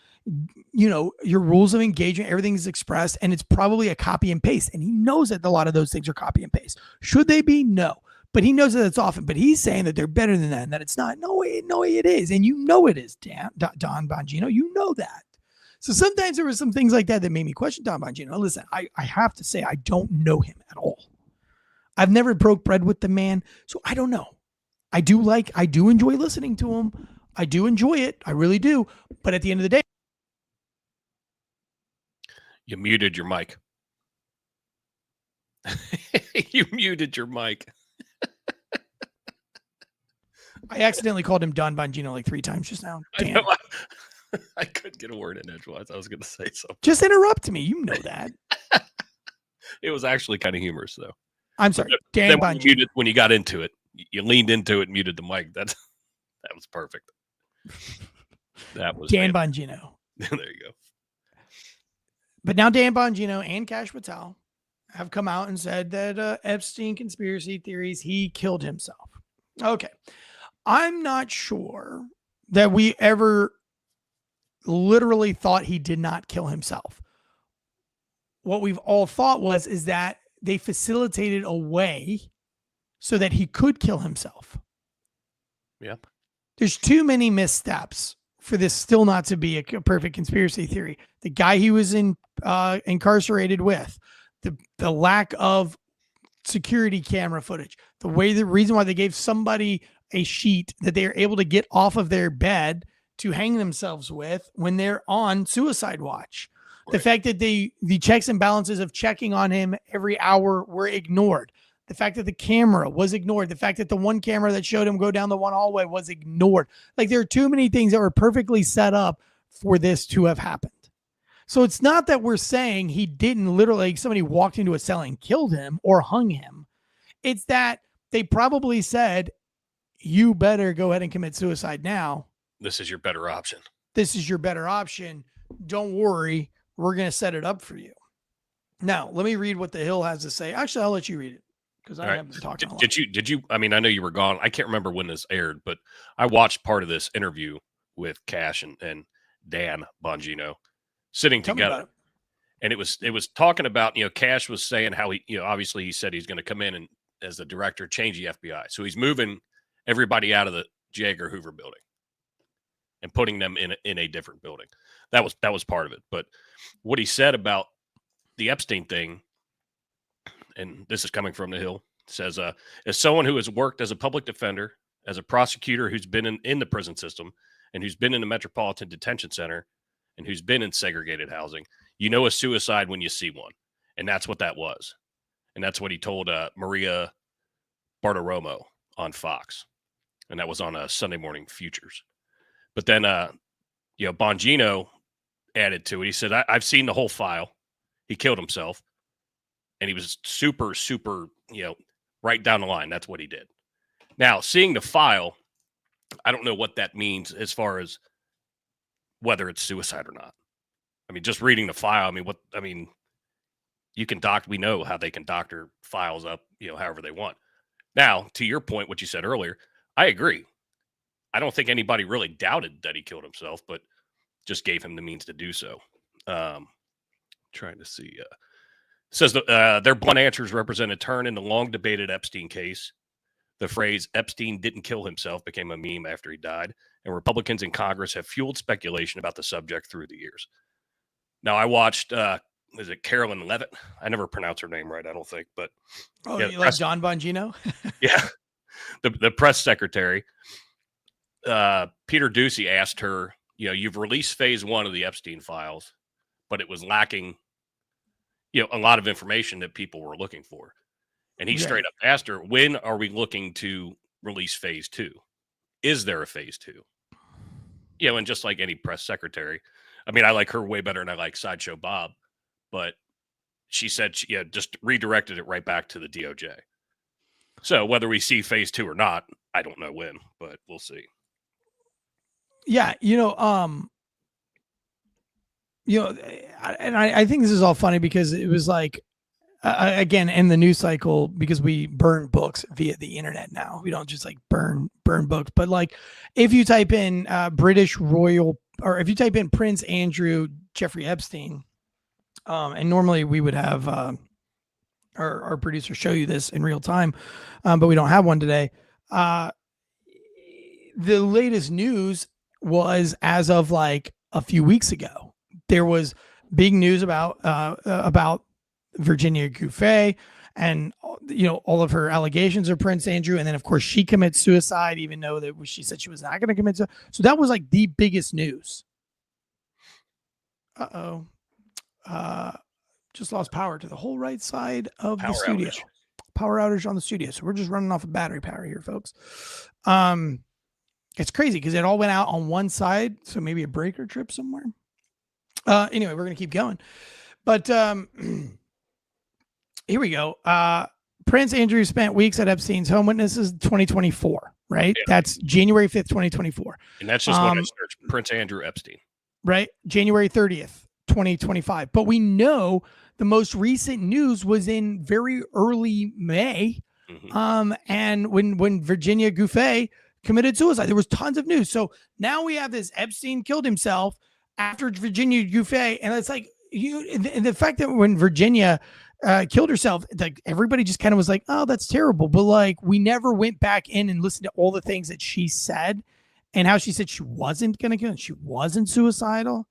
you know, your rules of engagement, everything is expressed, and it's probably a copy and paste. And he knows that a lot of those things are copy and paste. Should they be? No. but he knows that it's often. But he's saying that they're better than that, and that it's not. No way it is, and you know it is. Don Bongino, you know that. So sometimes there were some things like that that made me question Don Bongino. Listen, I have to say I don't know him at all. I've never broke bread with the man, so I don't know. I do enjoy listening to him. I do enjoy it. I really do. But at the end of the day, you muted your mic. You muted your mic. I accidentally called him Don Bongino like 3 times just now. Damn. I couldn't get a word in edgewise. I was going to say something. Just interrupt me. You know that. It was actually kind of humorous, though. I'm sorry. Dan Bongino. When you got into it, you leaned into it and muted the mic. That was perfect. That was Dan Bongino. There you go. But now Dan Bongino and Kash Patel have come out and said that Epstein conspiracy theories, he killed himself. Okay. I'm not sure that we ever literally thought he did not kill himself. What we've all thought is that they facilitated a way so that he could kill himself. Yeah. There's too many missteps for this still not to be a perfect conspiracy theory. The guy he was incarcerated with, the lack of security camera footage, the reason why they gave somebody a sheet that they are able to get off of their bed to hang themselves with when they're on suicide watch. Right. The fact that the checks and balances of checking on him every hour were ignored. The fact that the camera was ignored. The fact that the one camera that showed him go down the one hallway was ignored. Like, there are too many things that were perfectly set up for this to have happened. So it's not that we're saying he didn't literally, somebody walked into a cell and killed him or hung him. It's that they probably said, you better go ahead and commit suicide now. This is your better option. This is your better option. Don't worry. We're going to set it up for you. Now, let me read what the Hill has to say. Actually, I'll let you read it because I haven't been talking a lot. Did you, I mean, I know you were gone. I can't remember when this aired, but I watched part of this interview with Kash and Dan Bongino sitting together. And it was talking about, Kash was saying how he, obviously he said he's going to come in and as the director, change the FBI. So he's moving everybody out of the J. Edgar Hoover building and putting them in a different building. That was part of it. But what he said about the Epstein thing, and this is coming from the Hill, says, as someone who has worked as a public defender, as a prosecutor who's been in the prison system and who's been in the Metropolitan Detention Center and who's been in segregated housing, you know a suicide when you see one. And that's what that was. And that's what he told Maria Bartiromo on Fox. And that was on Sunday Morning Futures. But then, Bongino added to it. He said, I've seen the whole file. He killed himself. And he was super, super, right down the line. That's what he did. Now, seeing the file, I don't know what that means as far as whether it's suicide or not. I mean, just reading the file, you can we know how they can doctor files up, however they want. Now, to your point, what you said earlier, I agree. I don't think anybody really doubted that he killed himself, but just gave him the means to do so. Trying to see. Says their blunt answers represent a turn in the long-debated Epstein case. The phrase Epstein didn't kill himself became a meme after he died, and Republicans in Congress have fueled speculation about the subject through the years. Now, I watched, is it Carolyn Levitt? I never pronounce her name right, I don't think. But you like John Bongino? Yeah. The press secretary, Peter Doocy, asked her, you've released phase 1 of the Epstein files, but it was lacking, a lot of information that people were looking for. And he straight up asked her, when are we looking to release phase 2? Is there a phase 2? And just like any press secretary, I like her way better than I like Sideshow Bob, but she said, she just redirected it right back to the DOJ. So whether we see phase 2 or not, I don't know when, but we'll see. Yeah. And I think this is all funny because it was like, again, in the news cycle, because we burn books via the internet now, we don't just like burn books, but like if you type in British royal, or if you type in Prince Andrew Jeffrey Epstein, and normally we would have our producer show you this in real time, but we don't have one today. The latest news was as of like a few weeks ago. There was big news about Virginia Giuffre and all of her allegations of Prince Andrew, and then of course she commits suicide, even though that she said she was not going to commit suicide. So that was like the biggest news. Just lost power to the whole right side of the studio. Power outage on the studio. So we're just running off of battery power here, folks. It's crazy because it all went out on one side. So maybe a breaker trip somewhere. Anyway, we're going to keep going. But here we go. Prince Andrew spent weeks at Epstein's home. Witnesses 2024, right? Yeah. That's January 5th, 2024. And that's just what I searched. Prince Andrew Epstein. Right? January 30th, 2025. But we know the most recent news was in very early May. Mm-hmm. And when Virginia Giuffre committed suicide, there was tons of news. So now we have this Epstein killed himself after Virginia Giuffre. And it's like, and the fact that when Virginia killed herself, like everybody just kind of was like, oh, that's terrible. But like, we never went back in and listened to all the things that she said and how she said she wasn't going to kill, she wasn't suicidal.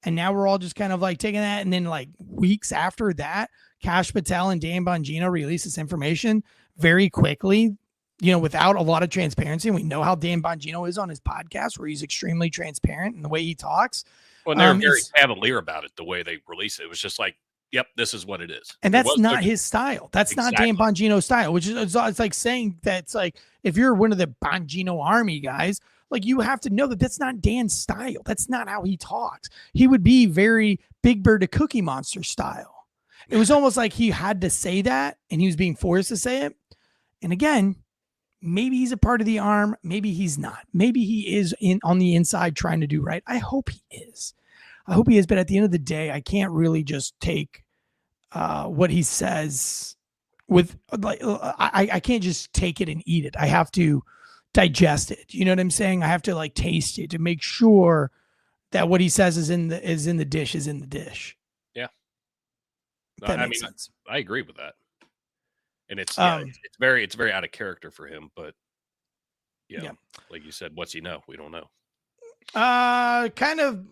And now we're all just kind of like taking that. And then like weeks after that, Kash Patel and Dan Bongino released this information very quickly, without a lot of transparency. And we know how Dan Bongino is on his podcast, where he's extremely transparent in the way he talks. Well, and they're very cavalier about it, the way they release it. It was just like, yep, this is what it is. And that's not his style. That's exactly. Not Dan Bongino's style, which is, it's like saying that it's like, if you're one of the Bongino army guys, like you have to know that that's not Dan's style. That's not how he talks. He would be very Big Bird to Cookie Monster style. It was almost like he had to say that and he was being forced to say it. And again, maybe he's a part of the arm. Maybe he's not. Maybe he is on the inside trying to do right. I hope he is. But at the end of the day, I can't really just take what he says with like, I can't just take it and eat it. I have to digest it. You know what I'm saying? I have to like taste it to make sure that what he says is in the dish. Yeah. That makes sense. I agree with that. And it's very out of character for him, but yeah, like you said, what's he know? We don't know. Kind of,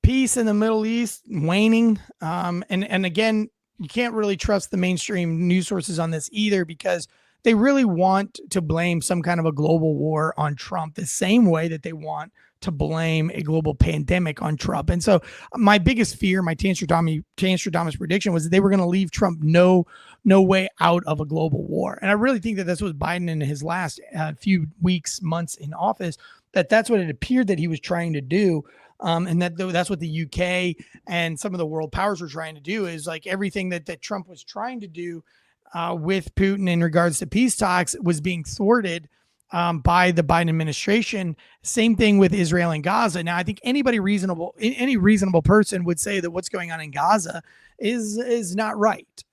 peace in the Middle East waning. And again, you can't really trust the mainstream news sources on this either, because they really want to blame some kind of a global war on Trump the same way that they want to blame a global pandemic on Trump. And so my biggest fear, my Tanstradamus prediction, was that they were going to leave Trump no way out of a global war. And I really think that this was Biden in his last few weeks, months in office, that's what it appeared that he was trying to do. And that's what the UK and some of the world powers were trying to do, is like everything that Trump was trying to do with Putin in regards to peace talks was being thwarted by the Biden administration. Same thing with Israel and Gaza. Now, I think any reasonable person would say that what's going on in Gaza is not right.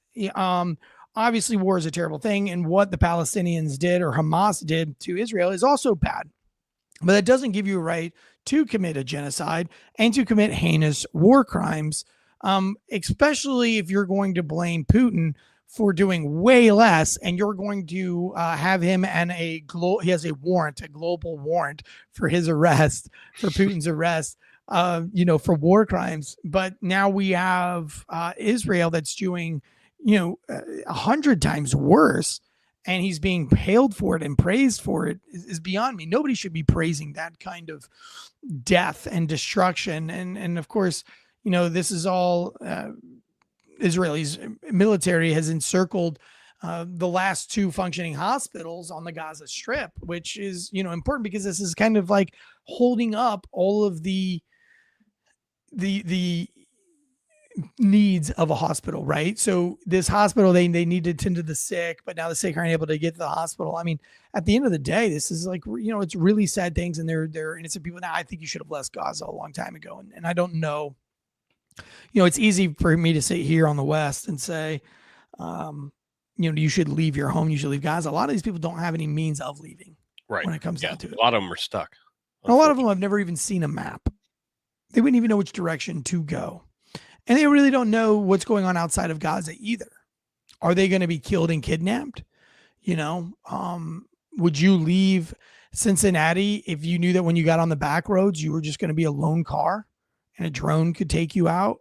Obviously, war is a terrible thing, and what the Palestinians did or Hamas did to Israel is also bad. But that doesn't give you a right to commit a genocide and to commit heinous war crimes, especially if you're going to blame Putin for doing way less, and you're going to have him and he has a global warrant for his arrest, for Putin's arrest, for war crimes. But now we have Israel that's doing, 100 times worse, and he's being hailed for it and praised for it is beyond me. Nobody should be praising that kind of death and destruction. And of course, this is all Israel's military has encircled the last two functioning hospitals on the Gaza Strip, which is, important because this is kind of like holding up all of the needs of a hospital, right? So this hospital, they need to tend to the sick, but now the sick aren't able to get to the hospital. I mean, at the end of the day, this is like, it's really sad things, and they're innocent people. Now, I think you should have left Gaza a long time ago, and I don't know. It's easy for me to sit here on the West and say, you should leave your home, you should leave Gaza. A lot of these people don't have any means of leaving, right? When it comes down to it, a lot of them are stuck. A lot of them have never even seen a map. They wouldn't even know which direction to go. And they really don't know what's going on outside of Gaza either. Are they going to be killed and kidnapped? You know, would you leave Cincinnati if you knew that when you got on the back roads, you were just going to be a lone car and a drone could take you out?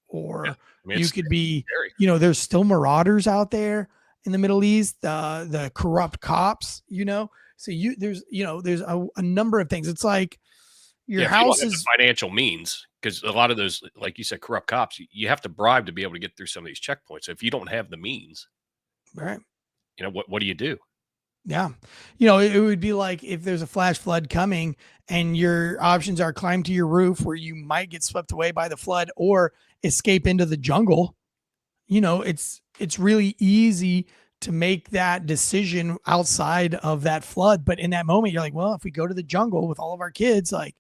Or I mean, you could be, scary. you know, there's still marauders out there in the Middle East, the corrupt cops, you know? So there's a number of things. It's like your house if you don't have is the financial means, because a lot of those, like you said, corrupt cops, you have to bribe to be able to get through some of these checkpoints. So if you don't have the means, right. you know, what do you do? Yeah. You know, it would be like if there's a flash flood coming and your options are climb to your roof where you might get swept away by the flood or escape into the jungle. You know, it's really easy to make that decision outside of that flood. But in that moment, you're like, well, if we go to the jungle with all of our kids, like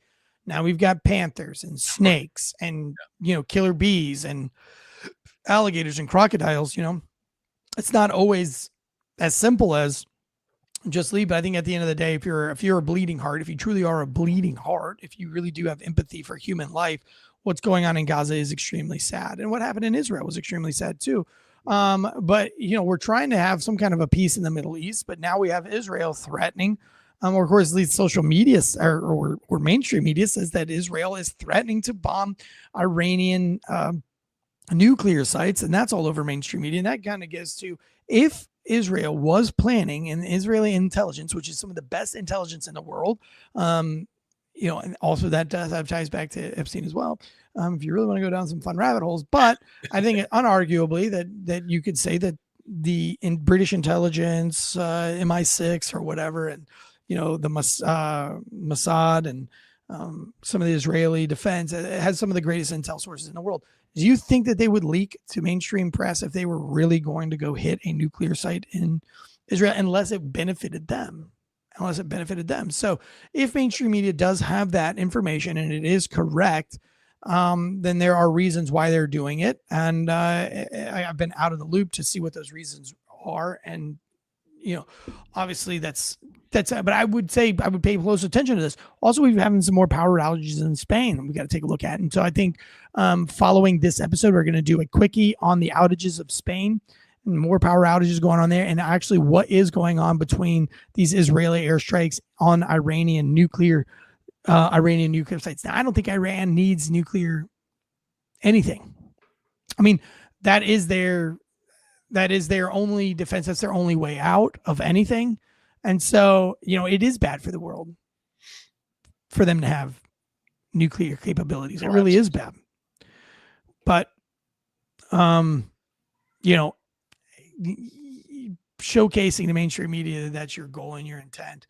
now we've got panthers and snakes and, you know, killer bees and alligators and crocodiles, you know, it's not always as simple as just leave. But I think at the end of the day, if you're a bleeding heart, if you truly are a bleeding heart, if you really do have empathy for human life, what's going on in Gaza is extremely sad. And what happened in Israel was extremely sad too. But you know, we're trying to have some kind of a peace in the Middle East, but now we have Israel threatening. Or of course, at least social media or mainstream media says that Israel is threatening to bomb Iranian nuclear sites, and that's all over mainstream media. And that kind of gets to if Israel was planning, and Israeli intelligence, which is some of the best intelligence in the world, you know, and also that does have ties back to Epstein as well. If you really want to go down some fun rabbit holes, but I think unarguably that you could say that the British intelligence, MI6 or whatever, and you know the Mossad and some of the Israeli defense has some of the greatest intel sources in the world. Do you think that they would leak to mainstream press if they were really going to go hit a nuclear site in Israel unless it benefited them? So if mainstream media does have that information and it is correct, then there are reasons why they're doing it. And I've been out of the loop to see what those reasons are. And, you know, obviously that's, but I would say I would pay close attention to this. Also, we've having some more power outages in Spain. We got to take a look at. And so I think following this episode, we're going to do a quickie on the outages of Spain and more power outages going on there. And actually what is going on between these Israeli airstrikes on Iranian nuclear sites. Now, I don't think Iran needs nuclear anything. I mean, that is their only defense. That's their only way out of anything. And so, you know, it is bad for the world for them to have nuclear capabilities. It really is bad. But, you know, showcasing the mainstream media, that's your goal and your intent.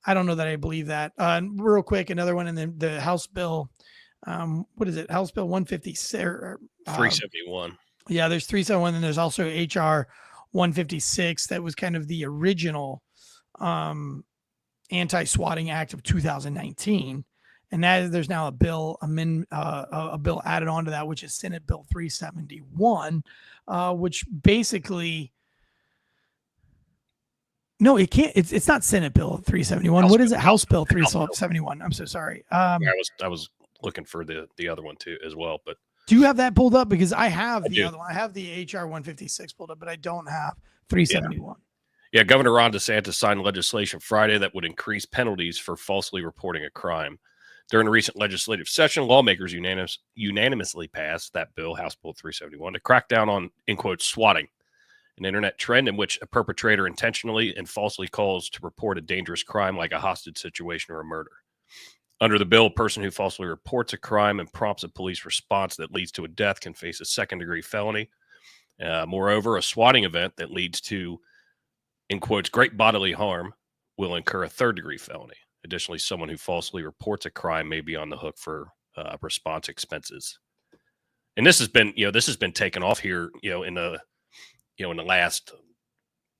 I don't know that I believe that. Real quick, another one in the House bill. What is it? House Bill 156 or 371. Yeah, there's 371, and there's also HR 156 that was kind of the original Anti-Swatting Act of 2019, and that there's now a bill added onto that, which is Senate Bill 371, which basically no, it can't. It's not Senate Bill 371. What is it? House Bill 371. I'm so sorry. I was looking for the other one too as well, but. Do you have that pulled up? Because I have the other one. I have the HR 156 pulled up, but I don't have 371. Yeah, Governor Ron DeSantis signed legislation Friday that would increase penalties for falsely reporting a crime. During a recent legislative session, lawmakers unanimously passed that bill, House Bill 371, to crack down on, in quotes, swatting, an internet trend in which a perpetrator intentionally and falsely calls to report a dangerous crime like a hostage situation or a murder. Under the bill, a person who falsely reports a crime and prompts a police response that leads to a death can face a second-degree felony. Moreover, a swatting event that leads to, in quotes, great bodily harm will incur a third-degree felony. Additionally, someone who falsely reports a crime may be on the hook for response expenses. And this has been taken off here, in the last,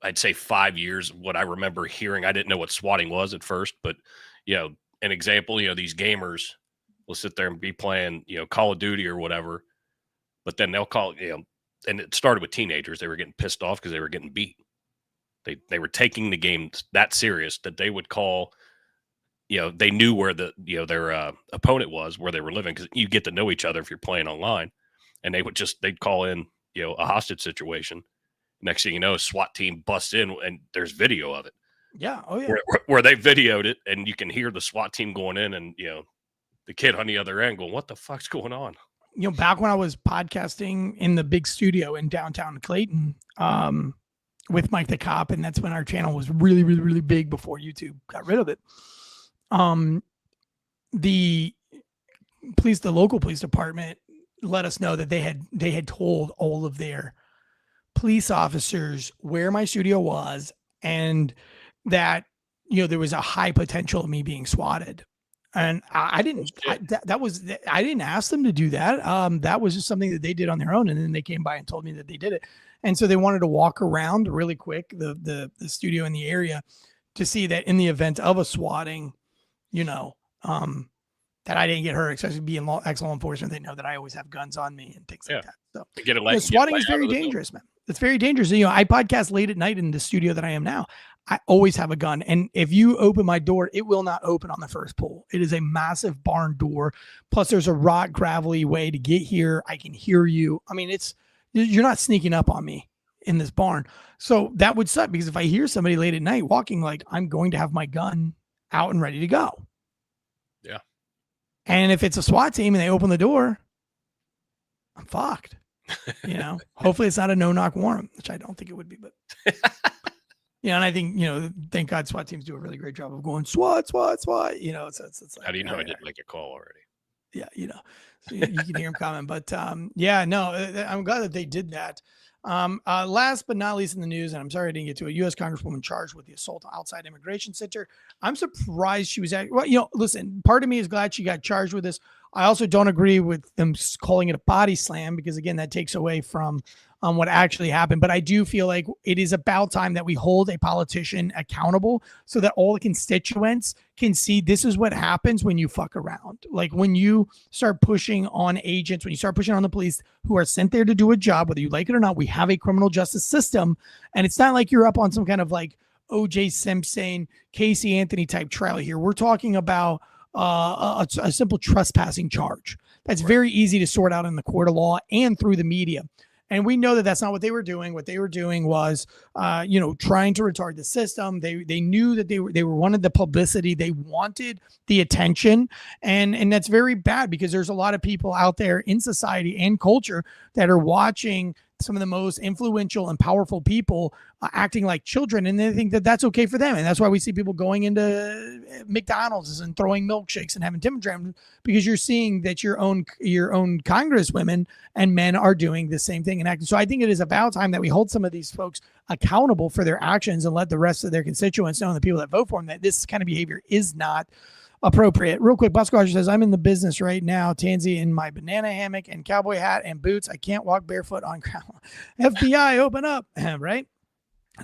I'd say 5 years. What I remember hearing, I didn't know what swatting was at first, but an example, these gamers will sit there and be playing, Call of Duty or whatever, but then they'll call, and it started with teenagers. They were getting pissed off because they were getting beat. They were taking the game that serious that they would call, they knew where their opponent was, where they were living, because you get to know each other if you're playing online, and they'd call in, a hostage situation, Next thing you know, a SWAT team busts in, and there's video of it. Yeah. Oh, yeah. Where they videoed it, and you can hear the SWAT team going in, and the kid on the other end going, "What the fuck's going on?" Back when I was podcasting in the big studio in downtown Clayton, with Mike the Cop, and that's when our channel was really, really, really big before YouTube got rid of it. The local police department let us know that they had told all of their police officers where my studio was, and that there was a high potential of me being swatted. And I didn't ask them to do that. That was just something that they did on their own. And then they came by and told me that they did it. And so they wanted to walk around really quick, the studio in the area, to see that in the event of a swatting, that I didn't get hurt, especially being ex-law enforcement. They know that I always have guns on me and things like that. So swatting is very dangerous, man. It's very dangerous. I podcast late at night in the studio that I am now. I always have a gun. And if you open my door, it will not open on the first pull. It is a massive barn door. Plus there's a rock gravelly way to get here. I can hear you. I mean, you're not sneaking up on me in this barn. So that would suck, because if I hear somebody late at night walking, I'm going to have my gun out and ready to go. Yeah. And if it's a SWAT team and they open the door, I'm fucked. Hopefully it's not a no-knock warrant, which I don't think it would be, but and I think, thank God SWAT teams do a really great job of going SWAT, SWAT, SWAT, it's like, how do you know I didn't make a call already? Yeah. So you can hear them coming, but I'm glad that they did that. Last but not least in the news, and I'm sorry I didn't get to it, U.S. Congresswoman charged with the assault outside immigration center. I'm surprised she was listen, part of me is glad she got charged with this. I also don't agree with them calling it a body slam, because again, that takes away from what actually happened. But I do feel like it is about time that we hold a politician accountable, so that all the constituents can see this is what happens when you fuck around. Like when you start pushing on agents, when you start pushing on the police who are sent there to do a job, whether you like it or not. We have a criminal justice system, and it's not like you're up on some kind of like O.J. Simpson, Casey Anthony type trial here. We're talking about a simple trespassing charge. That's very easy to sort out in the court of law and through the media. And we know that that's not what they were doing. What they were doing was, trying to retard the system. They knew that they wanted the publicity. They wanted the attention. And that's very bad, because there's a lot of people out there in society and culture that are watching some of the most influential and powerful people acting like children, and they think that that's okay for them. And that's why we see people going into McDonald's and throwing milkshakes and having Tim Jams, because you're seeing that your own congresswomen and men are doing the same thing and acting. So I think it is about time that we hold some of these folks accountable for their actions and let the rest of their constituents know, and the people that vote for them, that this kind of behavior is not appropriate. Real quick, Bus Squatcher says, I'm in the business right now, Tansy, in my banana hammock and cowboy hat and boots. I can't walk barefoot on ground. FBI, open up. Right?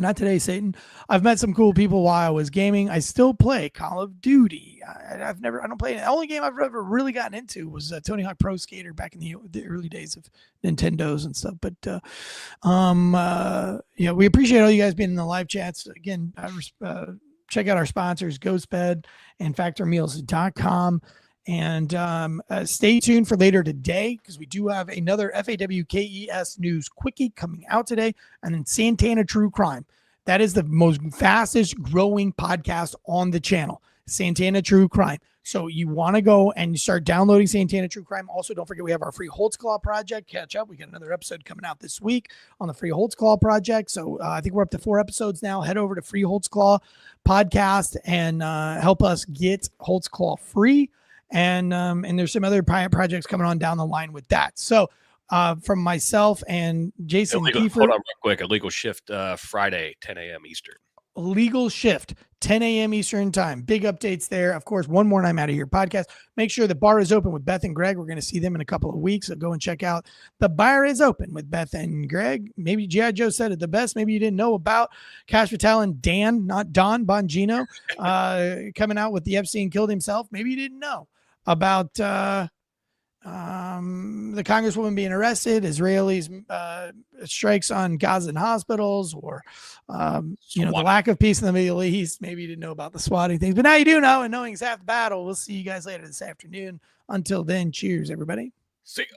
Not today, Satan. I've met some cool people while I was gaming. I still play Call of Duty. I don't play it. The only game I've ever really gotten into was Tony Hawk Pro Skater back in the early days of Nintendos and stuff. But we appreciate all you guys being in the live chats. Again, check out our sponsors, GhostBed and FactorMeals.com. And stay tuned for later today, because we do have another FAWKES News Quickie coming out today. And then Santana True Crime. That is the most fastest growing podcast on the channel, Santana True Crime. So you want to go and start downloading Santana True Crime. Also, don't forget we have our free Holtzclaw project. Catch up. We got another episode coming out this week on the free Holtzclaw project. So I think we're up to 4 episodes now. Head over to Free Holtzclaw podcast and help us get Holtzclaw free. And there's some other projects coming on down the line with that. So from myself and Jason Kiefer. Hold on real quick. A legal shift Friday, 10 a.m. Eastern. Legal shift, 10 a.m. Eastern time. Big updates there. Of course, One More and I'm Out of Here podcast. Make sure the bar is open with Beth and Greg. We're going to see them in a couple of weeks. So go and check out The Bar is Open with Beth and Greg. Maybe G.I. Joe said it the best. Maybe you didn't know about Kash Patel and Dan, not Don Bongino, coming out with the Epstein killed himself. Maybe you didn't know about the congresswoman being arrested, Israelis strikes on Gaza hospitals, or the lack of peace in the Middle East. Maybe you didn't know about the swatting things, but now you do know, and knowing is half the battle. We'll see you guys later this afternoon. Until then, cheers, everybody. See ya.